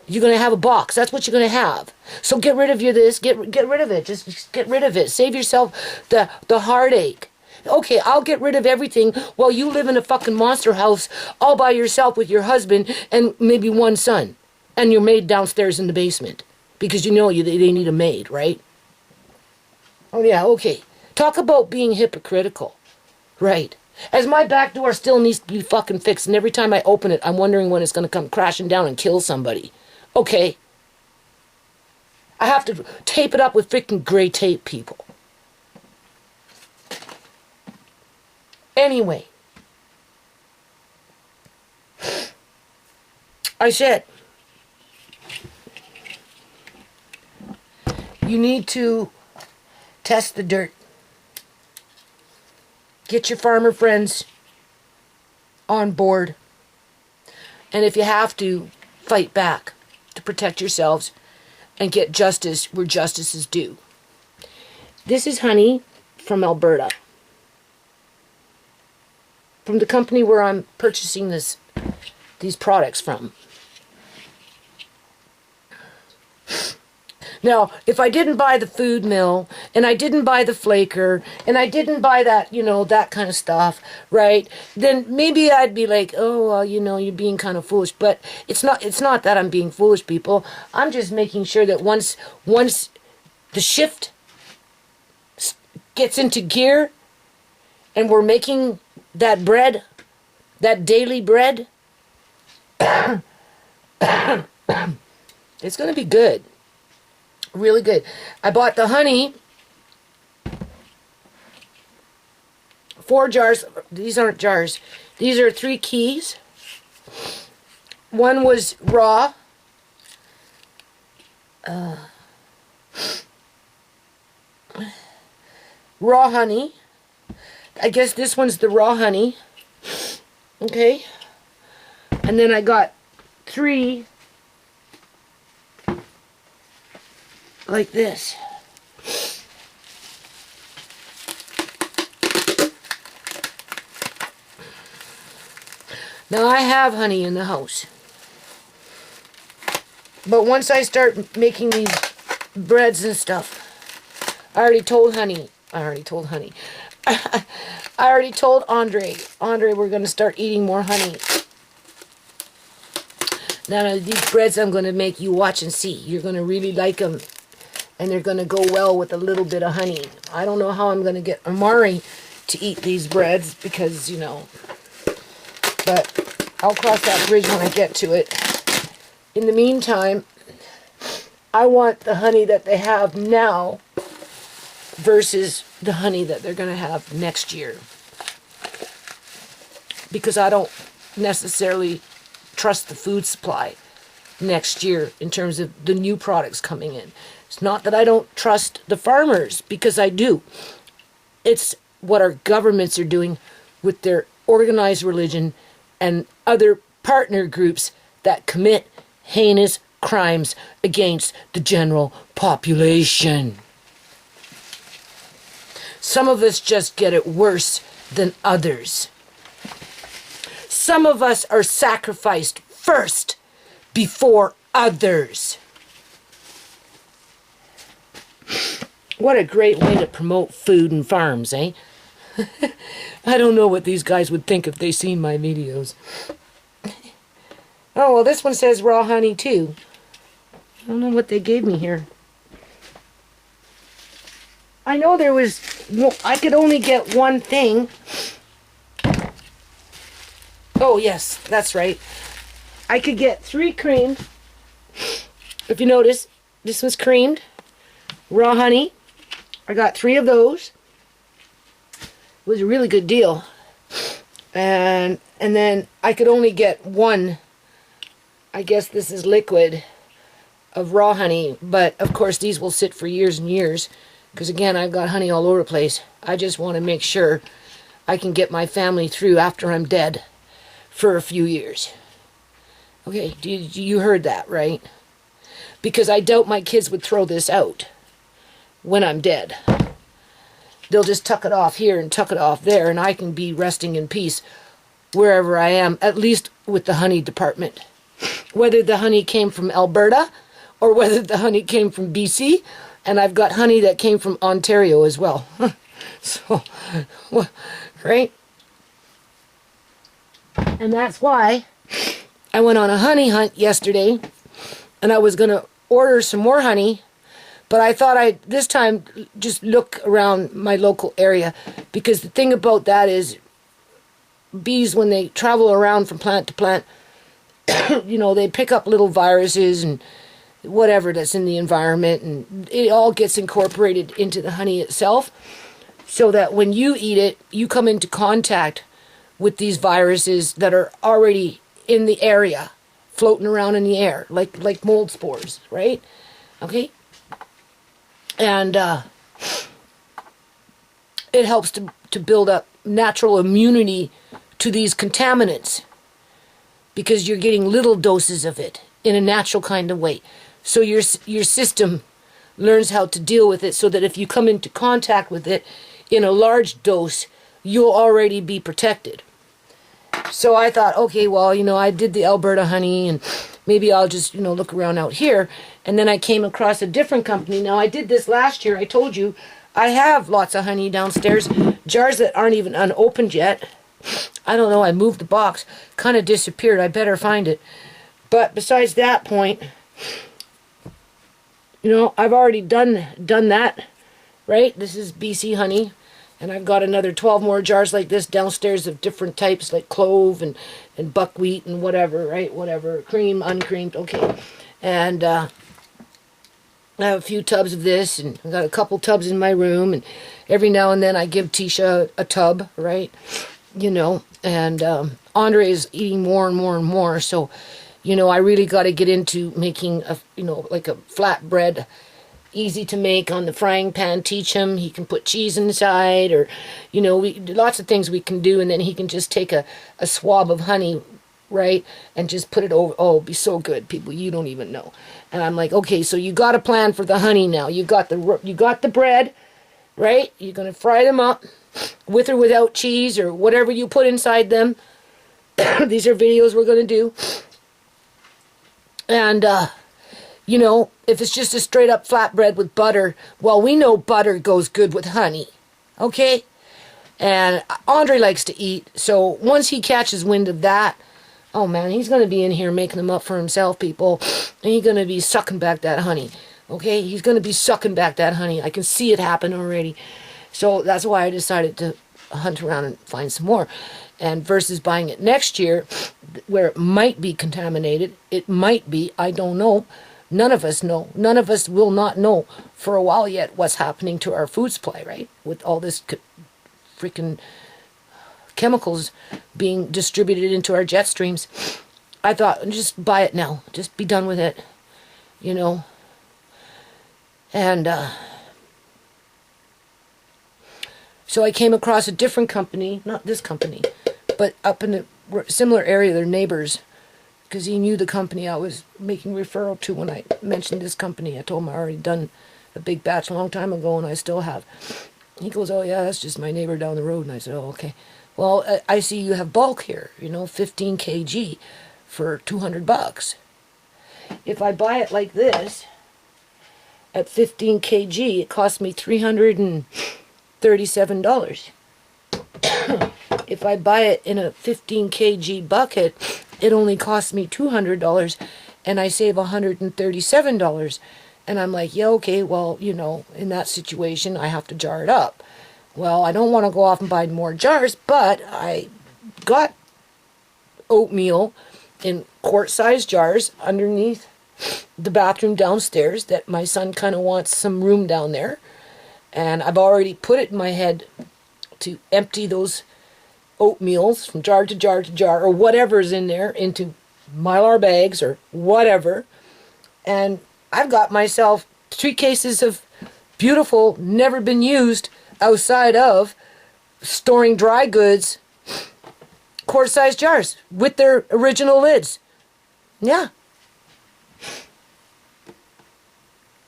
You're going to have a box. That's what you're going to have. So get rid of this. Get rid of it. Just get rid of it. Save yourself the heartache. Okay, I'll get rid of everything while you live in a fucking monster house all by yourself with your husband and maybe one son. And your maid downstairs in the basement. Because they need a maid, right? Oh yeah, okay. Talk about being hypocritical. Right. As my back door still needs to be fucking fixed, and every time I open it, I'm wondering when it's going to come crashing down and kill somebody. Okay. I have to tape it up with freaking gray tape, people. Anyway. I said, you need to test the dirt. Get your farmer friends on board. And if you have to, fight back to protect yourselves and get justice where justice is due. This is honey from Alberta. From the company where I'm purchasing these products from. Now, if I didn't buy the food mill, and I didn't buy the flaker, and I didn't buy that, that kind of stuff, right? Then maybe I'd be like, oh, well, you're being kind of foolish. But it's not that I'm being foolish, people. I'm just making sure that once the shift gets into gear, and we're making that bread, that daily bread, it's going to be good. Really good. I bought the honey, 4 jars. These aren't jars. These are 3 keys. One was raw. Raw honey. I guess this one's the raw honey. Okay. And then I got 3 like this. Now I have honey in the house. But once I start making these breads and stuff, I already told Andre. I already told Andre, we're going to start eating more honey. Now these breads I'm going to make, you watch and see. You're going to really like them. And they're going to go well with a little bit of honey. I don't know how I'm going to get Amari to eat these breads because, but I'll cross that bridge when I get to it. In the meantime, I want the honey that they have now versus the honey that they're going to have next year. Because I don't necessarily trust the food supply next year in terms of the new products coming in. It's not that I don't trust the farmers, because I do. It's what our governments are doing with their organized religion and other partner groups that commit heinous crimes against the general population. Some of us just get it worse than others. Some of us are sacrificed first before others. What a great way to promote food and farms, eh? I don't know what these guys would think if they seen my videos. Oh, well, this one says raw honey, too. I don't know what they gave me here. I know there was... I could only get one thing. Oh, yes, that's right. I could get 3 creamed. If you notice, this was creamed. Raw honey. I got 3 of those. It was a really good deal. And then I could only get 1. I guess this is liquid of raw honey. But, of course, these will sit for years and years. Because, again, I've got honey all over the place. I just want to make sure I can get my family through after I'm dead for a few years. Okay, you heard that, right? Because I doubt my kids would throw this out when I'm dead. They'll just tuck it off here and tuck it off there, and I can be resting in peace wherever I am, at least with the honey department. Whether the honey came from Alberta or whether the honey came from BC, and I've got honey that came from Ontario as well. So, right? And that's why I went on a honey hunt yesterday, and I was going to order some more honey, but I thought I'd this time just look around my local area, because the thing about that is bees, when they travel around from plant to plant, they pick up little viruses and whatever that's in the environment, and it all gets incorporated into the honey itself, so that when you eat it, you come into contact with these viruses that are already in the area floating around in the air, like mold spores, right? Okay? And it helps to build up natural immunity to these contaminants because you're getting little doses of it in a natural kind of way. So your system learns how to deal with it so that if you come into contact with it in a large dose, you'll already be protected. So I thought, okay, well, I did the Alberta honey, and maybe I'll just, look around out here. And then I came across a different company. Now, I did this last year. I told you I have lots of honey downstairs, jars that aren't even unopened yet. I don't know, I moved the box, kind of disappeared. I better find it. But besides that point, I've already done that, right? This is BC honey. And I've got another 12 more jars like this downstairs of different types, like clove and buckwheat and whatever, right? Whatever, cream, uncreamed, okay. And I have a few tubs of this, and I've got a couple tubs in my room, and every now and then I give Tisha a tub, right? And Andre is eating more and more and more, so, I really got to get into making like a flatbread, easy to make on the frying pan. Teach him. He can put cheese inside, or lots of things we can do, and then he can just take a swab of honey, right, and just put it over. Oh, it'd be so good, people, you don't even know. And I'm like, okay, so you got a plan for the honey now. You got the bread, right? You're gonna fry them up with or without cheese or whatever you put inside them. These are videos we're gonna do. And if it's just a straight up flatbread with butter, well, we know butter goes good with honey, okay? And Andre likes to eat, so once he catches wind of that, oh man, he's going to be in here making them up for himself, people, and he's going to be sucking back that honey, okay? He's going to be sucking back that honey. I can see it happen already. So that's why I decided to hunt around and find some more. And versus buying it next year, where it might be contaminated, it might be, I don't know. None of us know. None of us will not know for a while yet what's happening to our food supply, right? With all this freaking chemicals being distributed into our jet streams. I thought, just buy it now. Just be done with it, And so I came across a different company, not this company, but up in a similar area, their neighbors, because he knew the company I was making referral to when I mentioned this company. I told him I already done a big batch a long time ago, and I still have. He goes, oh yeah, that's just my neighbor down the road. And I said, oh, okay. Well, I see you have bulk here, 15 kg for $200. If I buy it like this, at 15 kg, it costs me $337. If I buy it in a 15 kg bucket, it only costs me $200, and I save $137. And I'm like, yeah, okay, well, in that situation, I have to jar it up. Well, I don't want to go off and buy more jars, but I got oatmeal in quart-sized jars underneath the bathroom downstairs that my son kind of wants some room down there. And I've already put it in my head to empty those oatmeals from jar to jar to jar, or whatever's in there, into Mylar bags or whatever. And I've got myself 3 cases of beautiful, never been used outside of storing dry goods, quart-sized jars with their original lids. Yeah.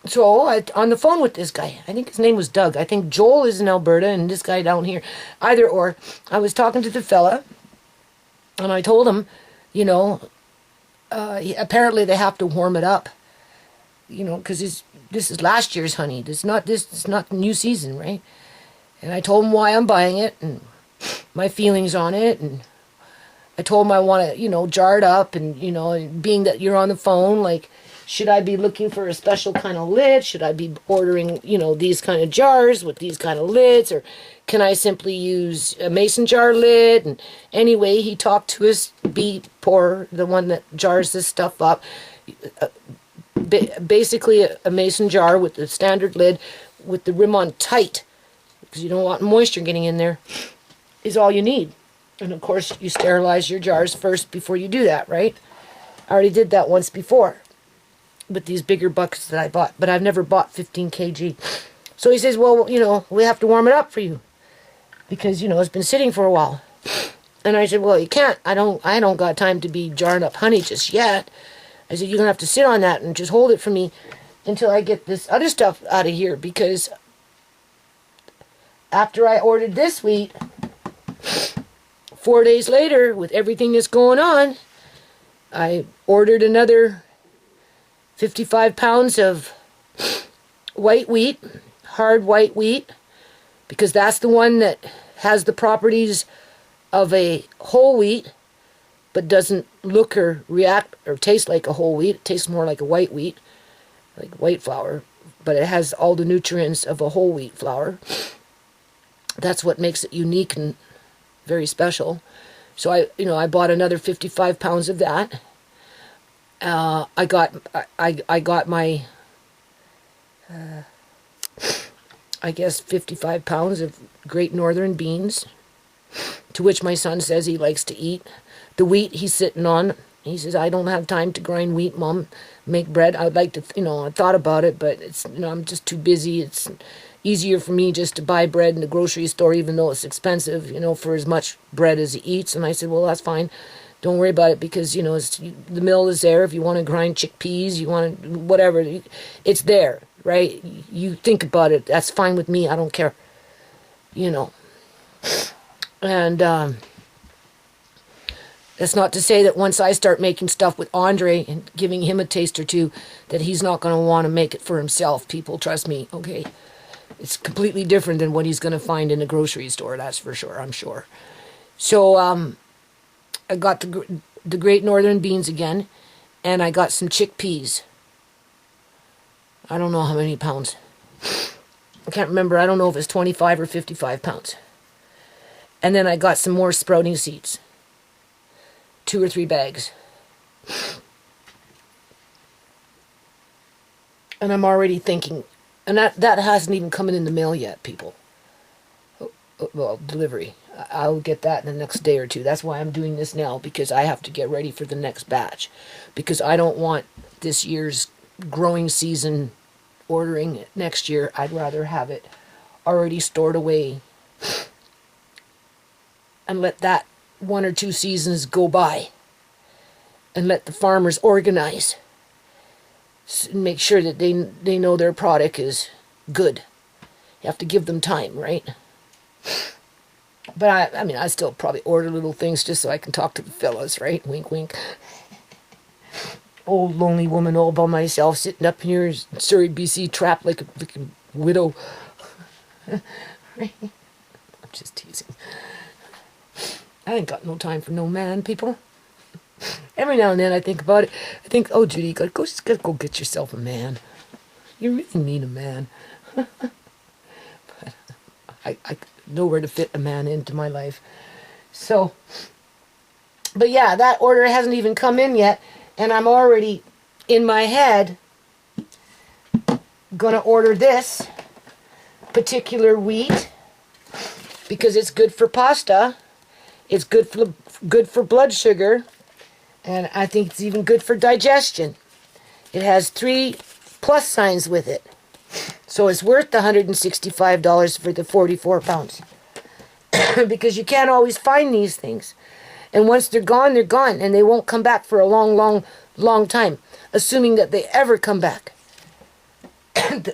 So I on the phone with this guy. I think his name was Doug. I think Joel is in Alberta and this guy down here. Either or. I was talking to the fella, and I told him, apparently they have to warm it up. Because this is last year's honey. It's not the new season, right? And I told him why I'm buying it and my feelings on it, and I told him I want to, jar it up, and being that you're on the phone, like, should I be looking for a special kind of lid? Should I be ordering, these kind of jars with these kind of lids? Or can I simply use a mason jar lid? And anyway, he talked to his bee pourer, the one that jars this stuff up. Basically, a mason jar with the standard lid with the rim on tight, because you don't want moisture getting in there, is all you need. And of course, you sterilize your jars first before you do that, right? I already did that once before with these bigger buckets that I bought, but I've never bought 15 kg. So he says, well, you know, we have to warm it up for you because, you know, it's been sitting for a while. And I said, well, you can't. I don't got time to be jarring up honey just yet. I said, you're going to have to sit on that and just hold it for me until I get this other stuff out of here, because after I ordered this wheat, 4 days later, with everything that's going on, I ordered another 55 pounds of white wheat, hard white wheat, because that's the one that has the properties of a whole wheat, but doesn't look or react or taste like a whole wheat. It tastes more like a white wheat, like white flour, but it has all the nutrients of a whole wheat flour. That's what makes it unique and very special. So I bought another 55 pounds of that. I got my, I guess 55 pounds of Great Northern beans, to which my son says he likes to eat. The wheat he's sitting on, he says, I don't have time to grind wheat, Mom, make bread. I'd like to, I thought about it, but it's, I'm just too busy. It's easier for me just to buy bread in the grocery store, even though it's expensive, for as much bread as he eats. And I said, well, that's fine. Don't worry about it, because, the mill is there. If you want to grind chickpeas, you want to, whatever, it's there, right? You think about it. That's fine with me. I don't care, And, that's not to say that once I start making stuff with Andre and giving him a taste or two, that he's not going to want to make it for himself. People, trust me, okay? It's completely different than what he's going to find in a grocery store, that's for sure, I'm sure. So, I got the Great Northern beans again, and I got some chickpeas. I don't know how many pounds. I can't remember. I don't know if it's 25 or 55 pounds. And then I got some more sprouting seeds. 2 or 3 bags. And I'm already thinking, and that hasn't even come in the mail yet, people. Well, delivery. I'll get that in the next day or two. That's why I'm doing this now, because I have to get ready for the next batch. Because I don't want this year's growing season ordering it next year. I'd rather have it already stored away and let that 1 or 2 seasons go by and let the farmers organize and make sure that they know their product is good. You have to give them time, right? But I still probably order little things just so I can talk to the fellas, right? Wink, wink. Old lonely woman all by myself, sitting up here in Surrey, BC, trapped like a freaking widow. Right? I'm just teasing. I ain't got no time for no man, people. Every now and then I think about it. I think, oh, Judy, you gotta go get yourself a man. You really need a man. But I nowhere to fit a man into my life. So, but yeah, that order hasn't even come in yet, and I'm already in my head gonna order this particular wheat because it's good for pasta. It's good for blood sugar, and I think it's even good for digestion. It has 3 plus signs with it. So it's worth the $165 for the 44 pounds. Because you can't always find these things. And once they're gone, and they won't come back for a long, long, long time, assuming that they ever come back.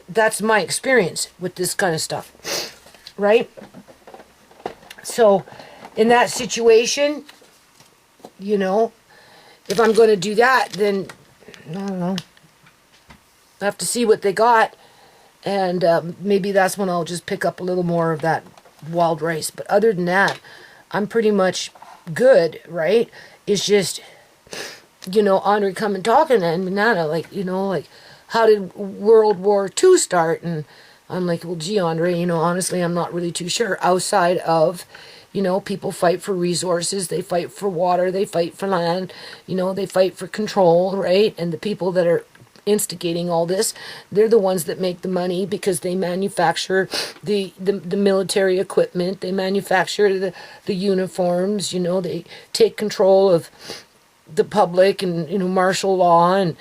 That's my experience with this kind of stuff. Right? So, in that situation, if I'm going to do that, then, I don't know. I have to see what they got. And maybe that's when I'll just pick up a little more of that wild rice. But other than that, I'm pretty much good, right? It's just, Andre coming talking and Nana, like, how did World War II start? And I'm like, well, gee, Andre, honestly, I'm not really too sure. Outside of, people fight for resources, they fight for water, they fight for land, they fight for control, right? And the people that are instigating all this, they're the ones that make the money because they manufacture the military equipment, they manufacture the uniforms, they take control of the public, and martial law and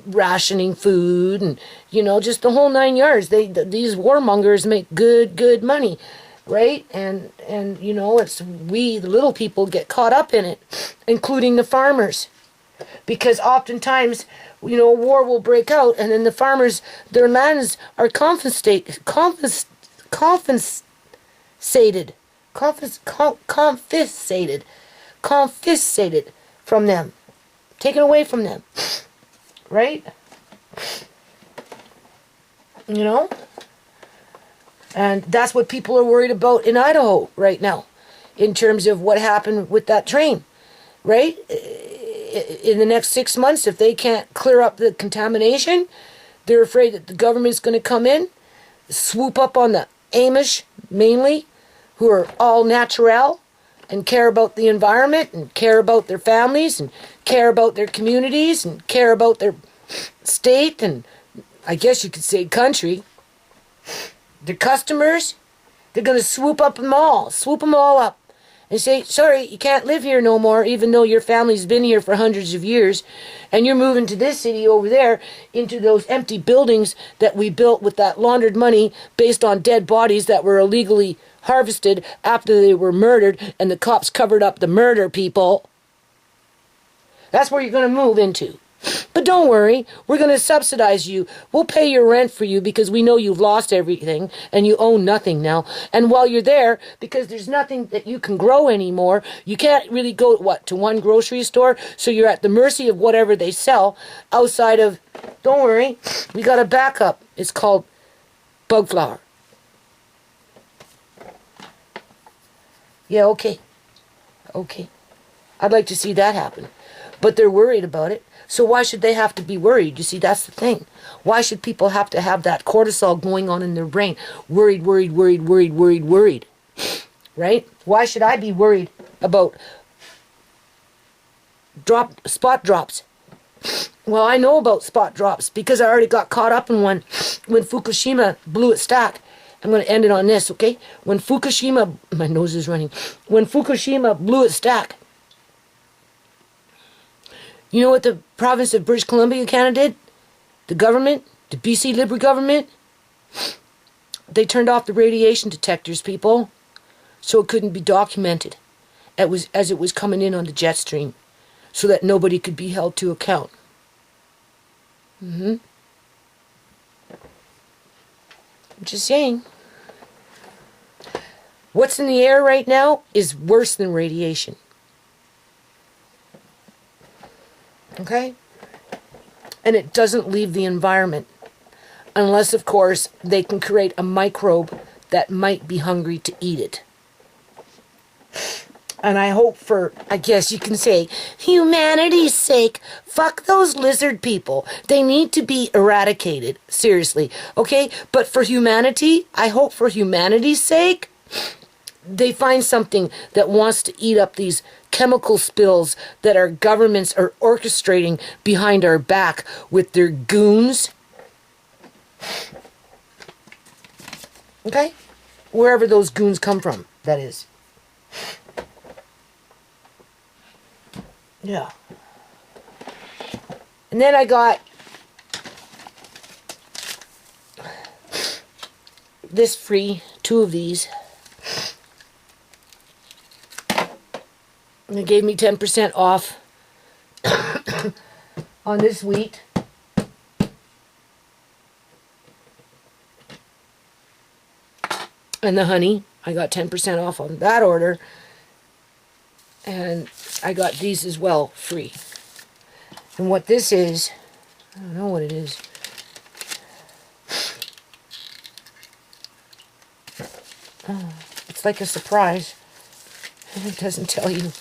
rationing food, and just the whole 9 yards. These warmongers make good money, right? And it's we, the little people, get caught up in it, including the farmers, because oftentimes a war will break out, and then the farmers, their lands are confiscated from them, taken away from them, right? And that's what people are worried about in Idaho right now, in terms of what happened with that train, right? In the next 6 months, if they can't clear up the contamination, they're afraid that the government's going to come in, swoop up on the Amish, mainly, who are all natural and care about the environment and care about their families and care about their communities and care about their state and, I guess you could say, country. Their customers, they're going to swoop them all up and say, sorry, you can't live here no more, even though your family's been here for hundreds of years, and you're moving to this city over there into those empty buildings that we built with that laundered money based on dead bodies that were illegally harvested after they were murdered, and the cops covered up the murder, people. That's where you're going to move into. But don't worry, we're going to subsidize you. We'll pay your rent for you because we know you've lost everything and you own nothing now. And while you're there, because there's nothing that you can grow anymore, you can't really go, to one grocery store, so you're at the mercy of whatever they sell outside of, don't worry, we got a backup. It's called bug flour. Yeah, okay. I'd like to see that happen. But they're worried about it. So why should they have to be worried? You see, that's the thing. Why should people have to have that cortisol going on in their brain? Worried. Right? Why should I be worried about spot drops? Well, I know about spot drops because I already got caught up in one when Fukushima blew its stack. I'm going to end it on this, okay? When Fukushima, my nose is running. When Fukushima blew its stack, you know what the province of British Columbia, Canada did? The government, the BC Liberal government, they turned off the radiation detectors, people, so it couldn't be documented as it was coming in on the jet stream, so that nobody could be held to account. I'm just saying. What's in the air right now is worse than radiation. Okay? And it doesn't leave the environment. Unless, of course, they can create a microbe that might be hungry to eat it. And I hope for, I guess you can say, humanity's sake, fuck those lizard people. They need to be eradicated. Seriously. Okay? But for humanity, I hope for humanity's sake, they find something that wants to eat up these chemical spills that our governments are orchestrating behind our back with their goons. Okay? Wherever those goons come from, that is. Yeah. And then I got this free, 2 of these. And they gave me 10% off on this wheat. And the honey, I got 10% off on that order. And I got these as well, free. And what this is, I don't know what it is. Oh, it's like a surprise. It doesn't tell you.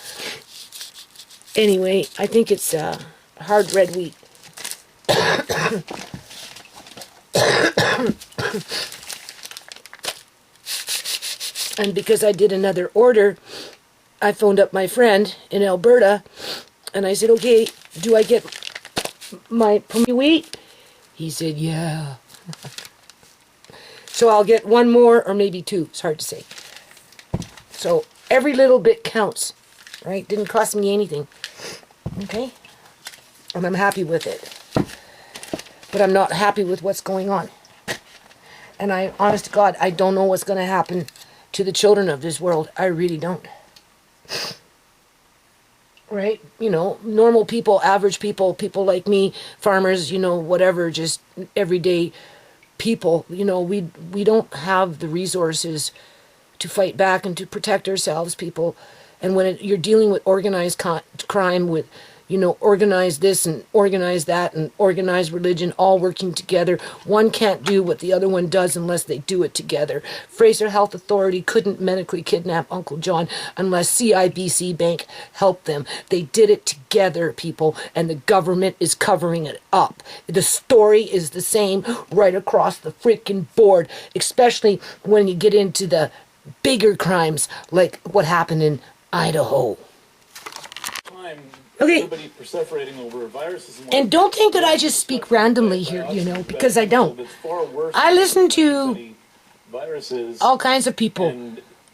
Anyway, I think it's hard red wheat. And because I did another order, I phoned up my friend in Alberta, and I said, okay, do I get my wheat? He said, yeah. So I'll get 1 more or maybe 2. It's hard to say. So every little bit counts, right? Didn't cost me anything. Okay? And I'm happy with it. But I'm not happy with what's going on. And I, honest to God, I don't know what's going to happen to the children of this world. I really don't. Right? You know, normal people, average people, people like me, farmers, you know, whatever, just everyday people, you know, we don't have the resources to fight back and to protect ourselves, people. And when you're dealing with organized crime, with, you know, organized this and organized that and organized religion all working together, one can't do what the other one does unless they do it together. Fraser Health Authority couldn't medically kidnap Uncle John unless CIBC Bank helped them. They did it together, people, and the government is covering it up. The story is the same right across the freaking board, especially when you get into the bigger crimes like what happened in Idaho. Okay. Everybody perseverating over viruses And don't think that I just speak randomly here, you know, because I don't. I listen to all kinds of people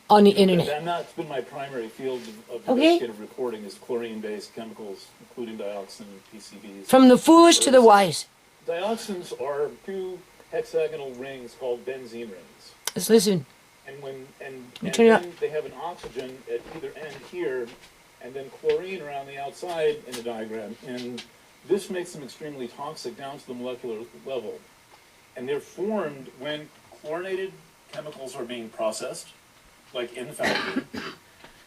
on the internet. And that's been my primary field of investigative reporting is chlorine-based chemicals, including dioxin and PCBs. From the foolish to the wise. Dioxins are two hexagonal rings called benzene rings. Let's listen. And then they have an oxygen at either end here, and then chlorine around the outside in the diagram. And this makes them extremely toxic down to the molecular level. And they're formed when chlorinated chemicals are being processed, like in the factory.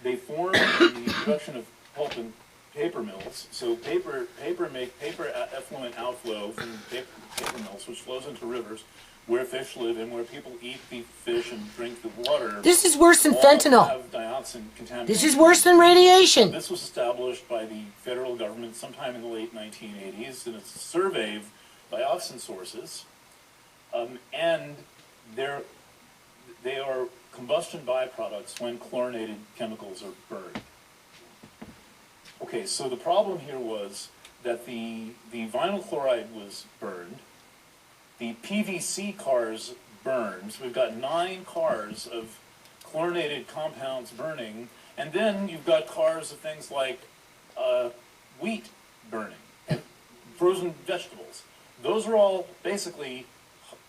They form in the production of pulp and paper mills. So paper effluent outflow from paper mills, which flows into rivers, where fish live and where people eat the fish and drink the water. This is worse than fentanyl. Have dioxin contamination. This is worse than radiation. This was established by the federal government sometime in the late 1980s, and it's a survey of dioxin sources, and they are combustion byproducts when chlorinated chemicals are burned. Okay, so the problem here was that the vinyl chloride was burned. The PVC cars burned. So we've got 9 cars of chlorinated compounds burning, and then you've got cars of things like wheat burning and frozen vegetables. Those are all basically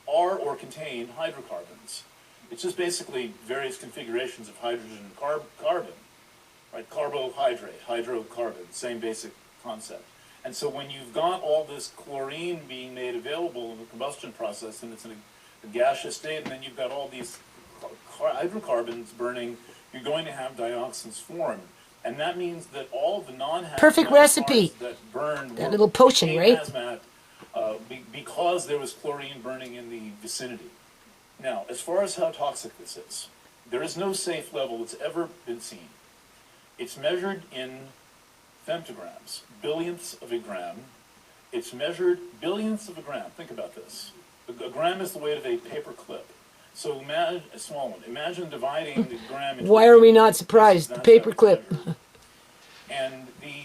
are or contain hydrocarbons. It's just basically various configurations of hydrogen and carbon, right? Carbohydrate, hydrocarbon, same basic concept. And so when you've got all this chlorine being made available in the combustion process, and it's in a gaseous state, and then you've got all these hydrocarbons burning, you're going to have dioxins formed. And that means that all the non-hazmat perfect recipe that burned that little potion, right? Hazmat, because there was chlorine burning in the vicinity. Now, as far as how toxic this is, there is no safe level that's ever been seen. It's measured in femtograms, billionths of a gram. It's measured billionths of a gram. Think about this. A gram is the weight of a paper clip. So imagine a small one. Imagine dividing the gram into... Why are we not surprised? The paper clip. And the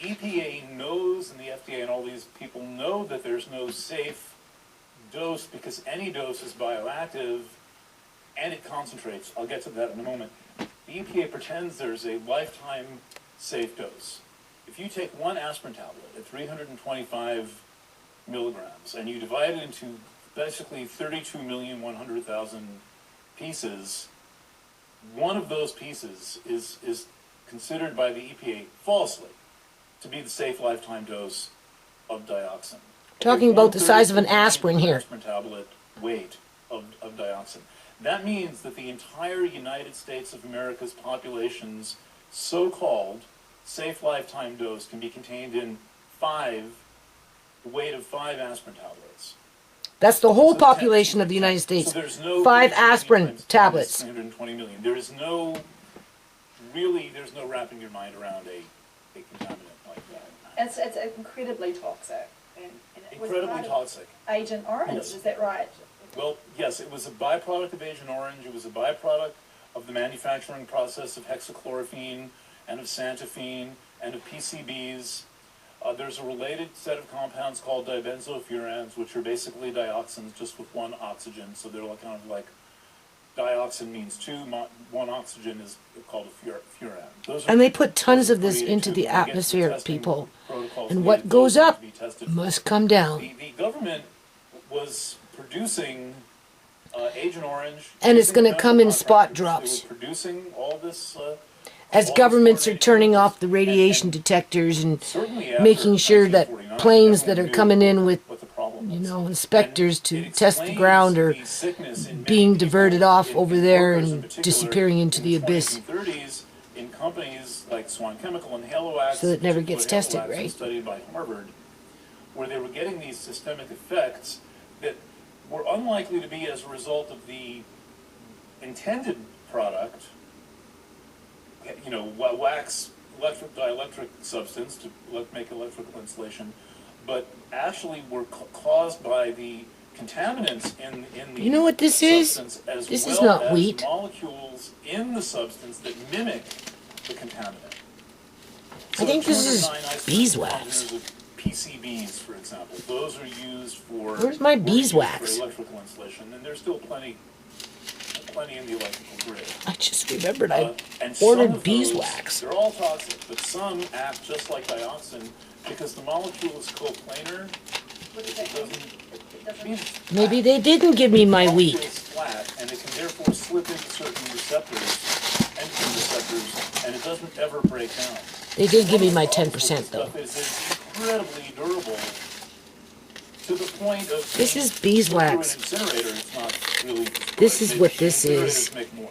EPA knows, and the FDA and all these people know that there's no safe dose because any dose is bioactive and it concentrates. I'll get to that in a moment. The EPA pretends there's a lifetime safe dose. If you take one aspirin tablet at 325 milligrams and you divide it into basically 32,100,000 pieces, one of those pieces is considered by the EPA falsely to be the safe lifetime dose of dioxin. Talking about the size of an aspirin here. Aspirin tablet weight of dioxin. That means that the entire United States of America's population's so-called safe lifetime dose can be contained in the weight of 5 aspirin tablets. That's the whole population of the United States. So there's no 5 aspirin tablets. 320 million. There's no wrapping your mind around a contaminant like that. It's incredibly toxic. And it was Incredibly toxic. Agent Orange, Yes. is that right? Well, yes, it was a byproduct of Agent Orange. It was a byproduct of the manufacturing process of hexachlorophene and of santophene and of PCBs. There's a related set of compounds called dibenzofurans, which are basically dioxins just with one oxygen. So they're kind of like dioxin means two, one oxygen is called a furan. Those are, And they put tons of this created into to- the when they get to atmosphere, testing people. protocols And needed, what those goes need to up be tested. must come down. The government was producing Agent Orange. And it's using gonna come in general spot contractors. drops. They were producing all this. As all this governments are coordinated turning chemicals. off the radiation And detectors and certainly after making sure that 1949, planes that are everyone coming knew in with, what the problem you was. know, inspectors And to it test the explains ground are the sickness in many being people, diverted off in over there workers in and particular, disappearing into in the abyss. 20s in companies like Swan Chemical and Haloax. So it never in particular, gets tested, Haloax was right? Studied by Harvard, where they were getting these systemic effects that were unlikely to be as a result of the intended product, you know, wax, electric dielectric substance to make electrical insulation, but actually were caused by the contaminants in the You know what this is? substance, as This well is not as wheat. molecules in the substance that mimic the contaminant. I think this is 209 isomers beeswax. of PCBs, for example, those are used for Where's my were used beeswax? for electrical insulation, and there's still plenty in the electrical grid. I just remembered I And some ordered of those, beeswax. they're all toxic, but some act just like dioxin because the molecule is coplanar. What does that It mean? doesn't. It means it's flat. Maybe they didn't give me my The molecule wheat. is flat, and it can therefore slip into certain receptors, endocrine receptors, and it doesn't ever break down. They did give me my One of the 10% though. stuff is incredibly durable to the point of This being is beeswax. put through an incinerator. It's not really. This is Maybe what this incinerators is. Make more.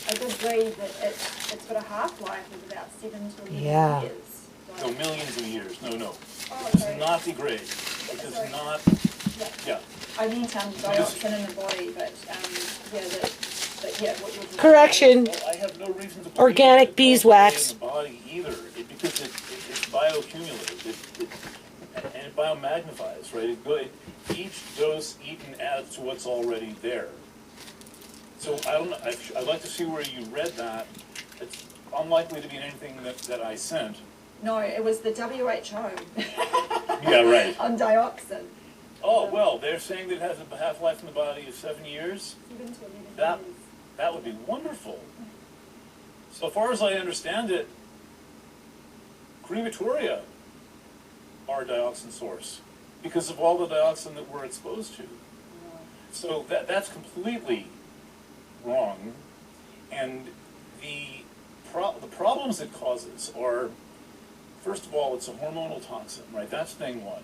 I did read that it's got a half-life of about 7 to 11 Yeah. years. So- No, millions of years. No. Oh, It does sorry. not degrade. It does Sorry. not. Yeah. Yeah. I meant dioxin in the body, but what you're Correction. Well, I have no reason to believe Organic that it beeswax. goes away in the body either, because it's bioaccumulated. And it biomagnifies, right? Each dose eaten adds to what's already there. So I don't know. I'd like to see where you read that. It's unlikely to be in anything that I sent. No, it was the WHO Yeah, right. on dioxin. Oh, well, they're saying that it has a half-life in the body of 7 years. 7 to 11 That, years. that would be wonderful. So far as I understand it, crematoria are a dioxin source because of all the dioxin that we're exposed to. So that's completely wrong. And the problems it causes are, first of all, it's a hormonal toxin, right? That's thing one.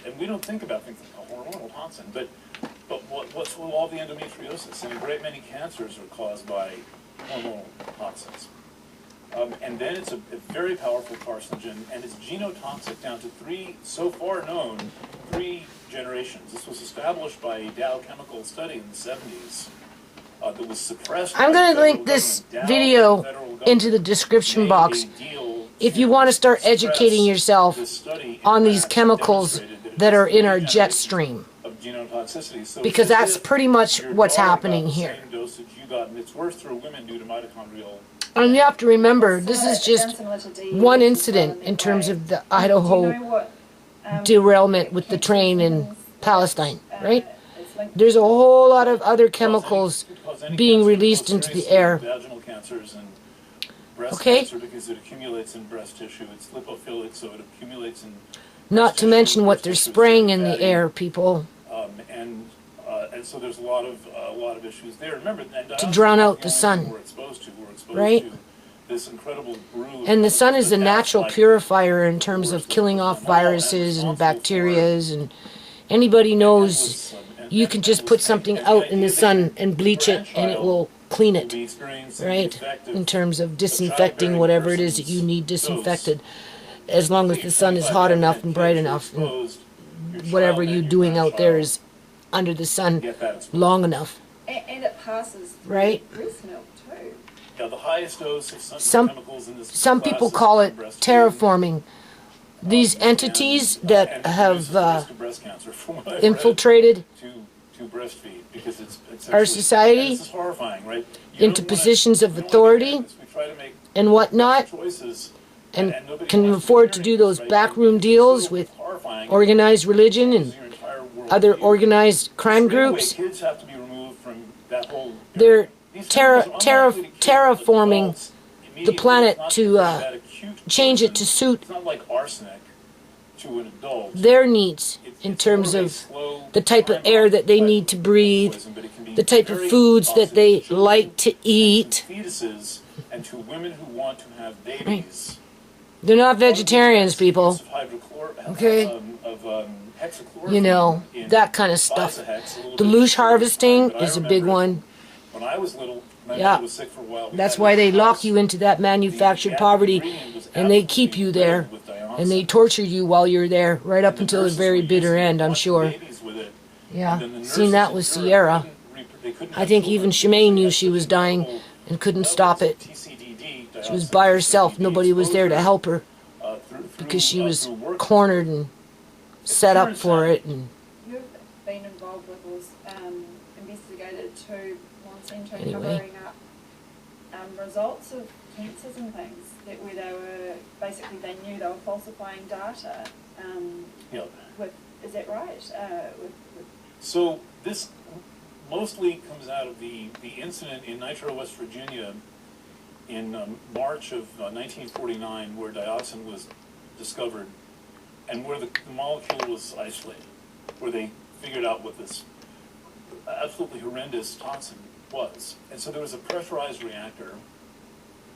And we don't think about things like a hormonal toxin, but what's with all the endometriosis? And a great many cancers are caused by hormonal toxins. And then it's a very powerful carcinogen, and it's genotoxic down to so far known, 3 generations. This was established by a Dow chemical study in the 70s that was suppressed. I'm by going the to link federal this government. Dow, the video federal government, into the description made box a deal if you want to start suppress educating yourself this study on in these rats chemicals demonstrated that it are has in our 3 jet generations stream. of genotoxicity. So Because it's as that's if pretty much your what's daughter got happening the here. same dosage you got, and it's worse through women due to mitochondrial. And you have to remember, this Similar- is just similar to DE one as well incident that in terms way. of the Do Idaho you know what, derailment with the train in cancer Palestine, right? it's linked There's a to? whole lot of other chemicals being Cancer, released into the air. Vaginal cancers and breast Okay. cancer because it accumulates in breast tissue. It's lipophilic, so it accumulates in. Not breast to tissue, mention what breast they're tissue is spraying very in the fatty. air, people. And so there's a lot of issues there. Remember, To drown out the sun. We're exposed Right? to this incredible brew of And the sun is a chemicals that natural act like purifier in terms of killing off viruses and bacterias, and anybody knows you can just put something out in the sun and bleach it and it will clean it, right? In terms of disinfecting whatever it is that you need disinfected, as long as the sun is hot enough and bright enough, and whatever you're doing out there is under the sun long enough. And it passes through Right. breast milk too. Yeah, the highest dose of Some- chemicals in this Some class people is call it breastfeeding. terraforming. These entities that And have reduces the risk of breast cancer, from what I've read, infiltrated to breastfeed because it's our actually- society this is horrifying, right? You into don't wanna- positions of you don't wanna authority do this. We try to make and whatnot, choices, and nobody can wants afford to hear do it, those right? backroom It's deals so with horrifying. organized religion and Your entire world other view. organized crime Straight away, groups. Kids have to be removed from that whole. They're these chemicals are unlikely to kill terraforming adults the immediately. planet It's not to that acute change it to poison. suit It's not like arsenic to an adult. their needs It's in more terms a of slow the type of air that they need to breathe, poison, but it can be the type of very foods that toxic they to children like to and eat. fetuses and to women who want to have babies. They're not vegetarians, people. Okay. You know, that kind of stuff. Deluge harvesting is a big one. When I was little, my Yeah. mother was sick for a while. We That's had why in they the lock house, you into that manufactured the poverty, ingredient was and they keep you absolutely there, riddled with dioxin. and they torture you while you're there, right up The until the nurses very were bitter using it, end, I'm watching sure. babies with it. Yeah, And then the seen that nurses with in Europe Sierra. they couldn't I have think children even because Shemaine they knew had she such was dying incredible and couldn't levels stop of it. TCDD, She was dioxin by herself. TCDD Nobody was there to exposure, help her through- because she was through work. cornered and set up for it. And You've been involved with was investigated to Monsanto Anyway. covering up results of cancers and things that where they were basically they knew they were falsifying data. Yep. Is that right? So this mostly comes out of the incident in Nitro, West Virginia in March of 1949 where dioxin was discovered and where the molecule was isolated, where they figured out what this absolutely horrendous toxin was. And so there was a pressurized reactor,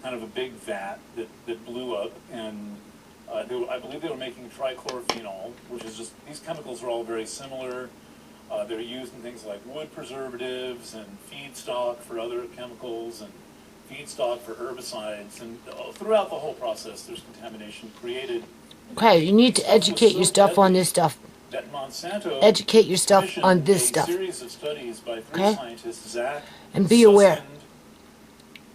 kind of a big vat that blew up, and I believe they were making trichlorophenol, which is just, these chemicals are all very similar. They're used in things like wood preservatives and feedstock for other chemicals and feedstock for herbicides. And throughout the whole process, there's contamination created. okay, you need to educate your stuff on this stuff. That Monsanto Educate your stuff on this commissioned stuff. a series of studies by three Okay? scientists, Zach, And be aware.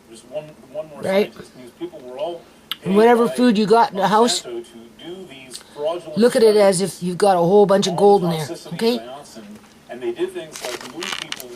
There's one more Right? scientist. And these people were all And whatever paid by food you got in the house, Monsanto to do these fraudulent look at it as studies if you've got a whole bunch of on gold the in there, toxicity of okay? dioxin. And they did things like move people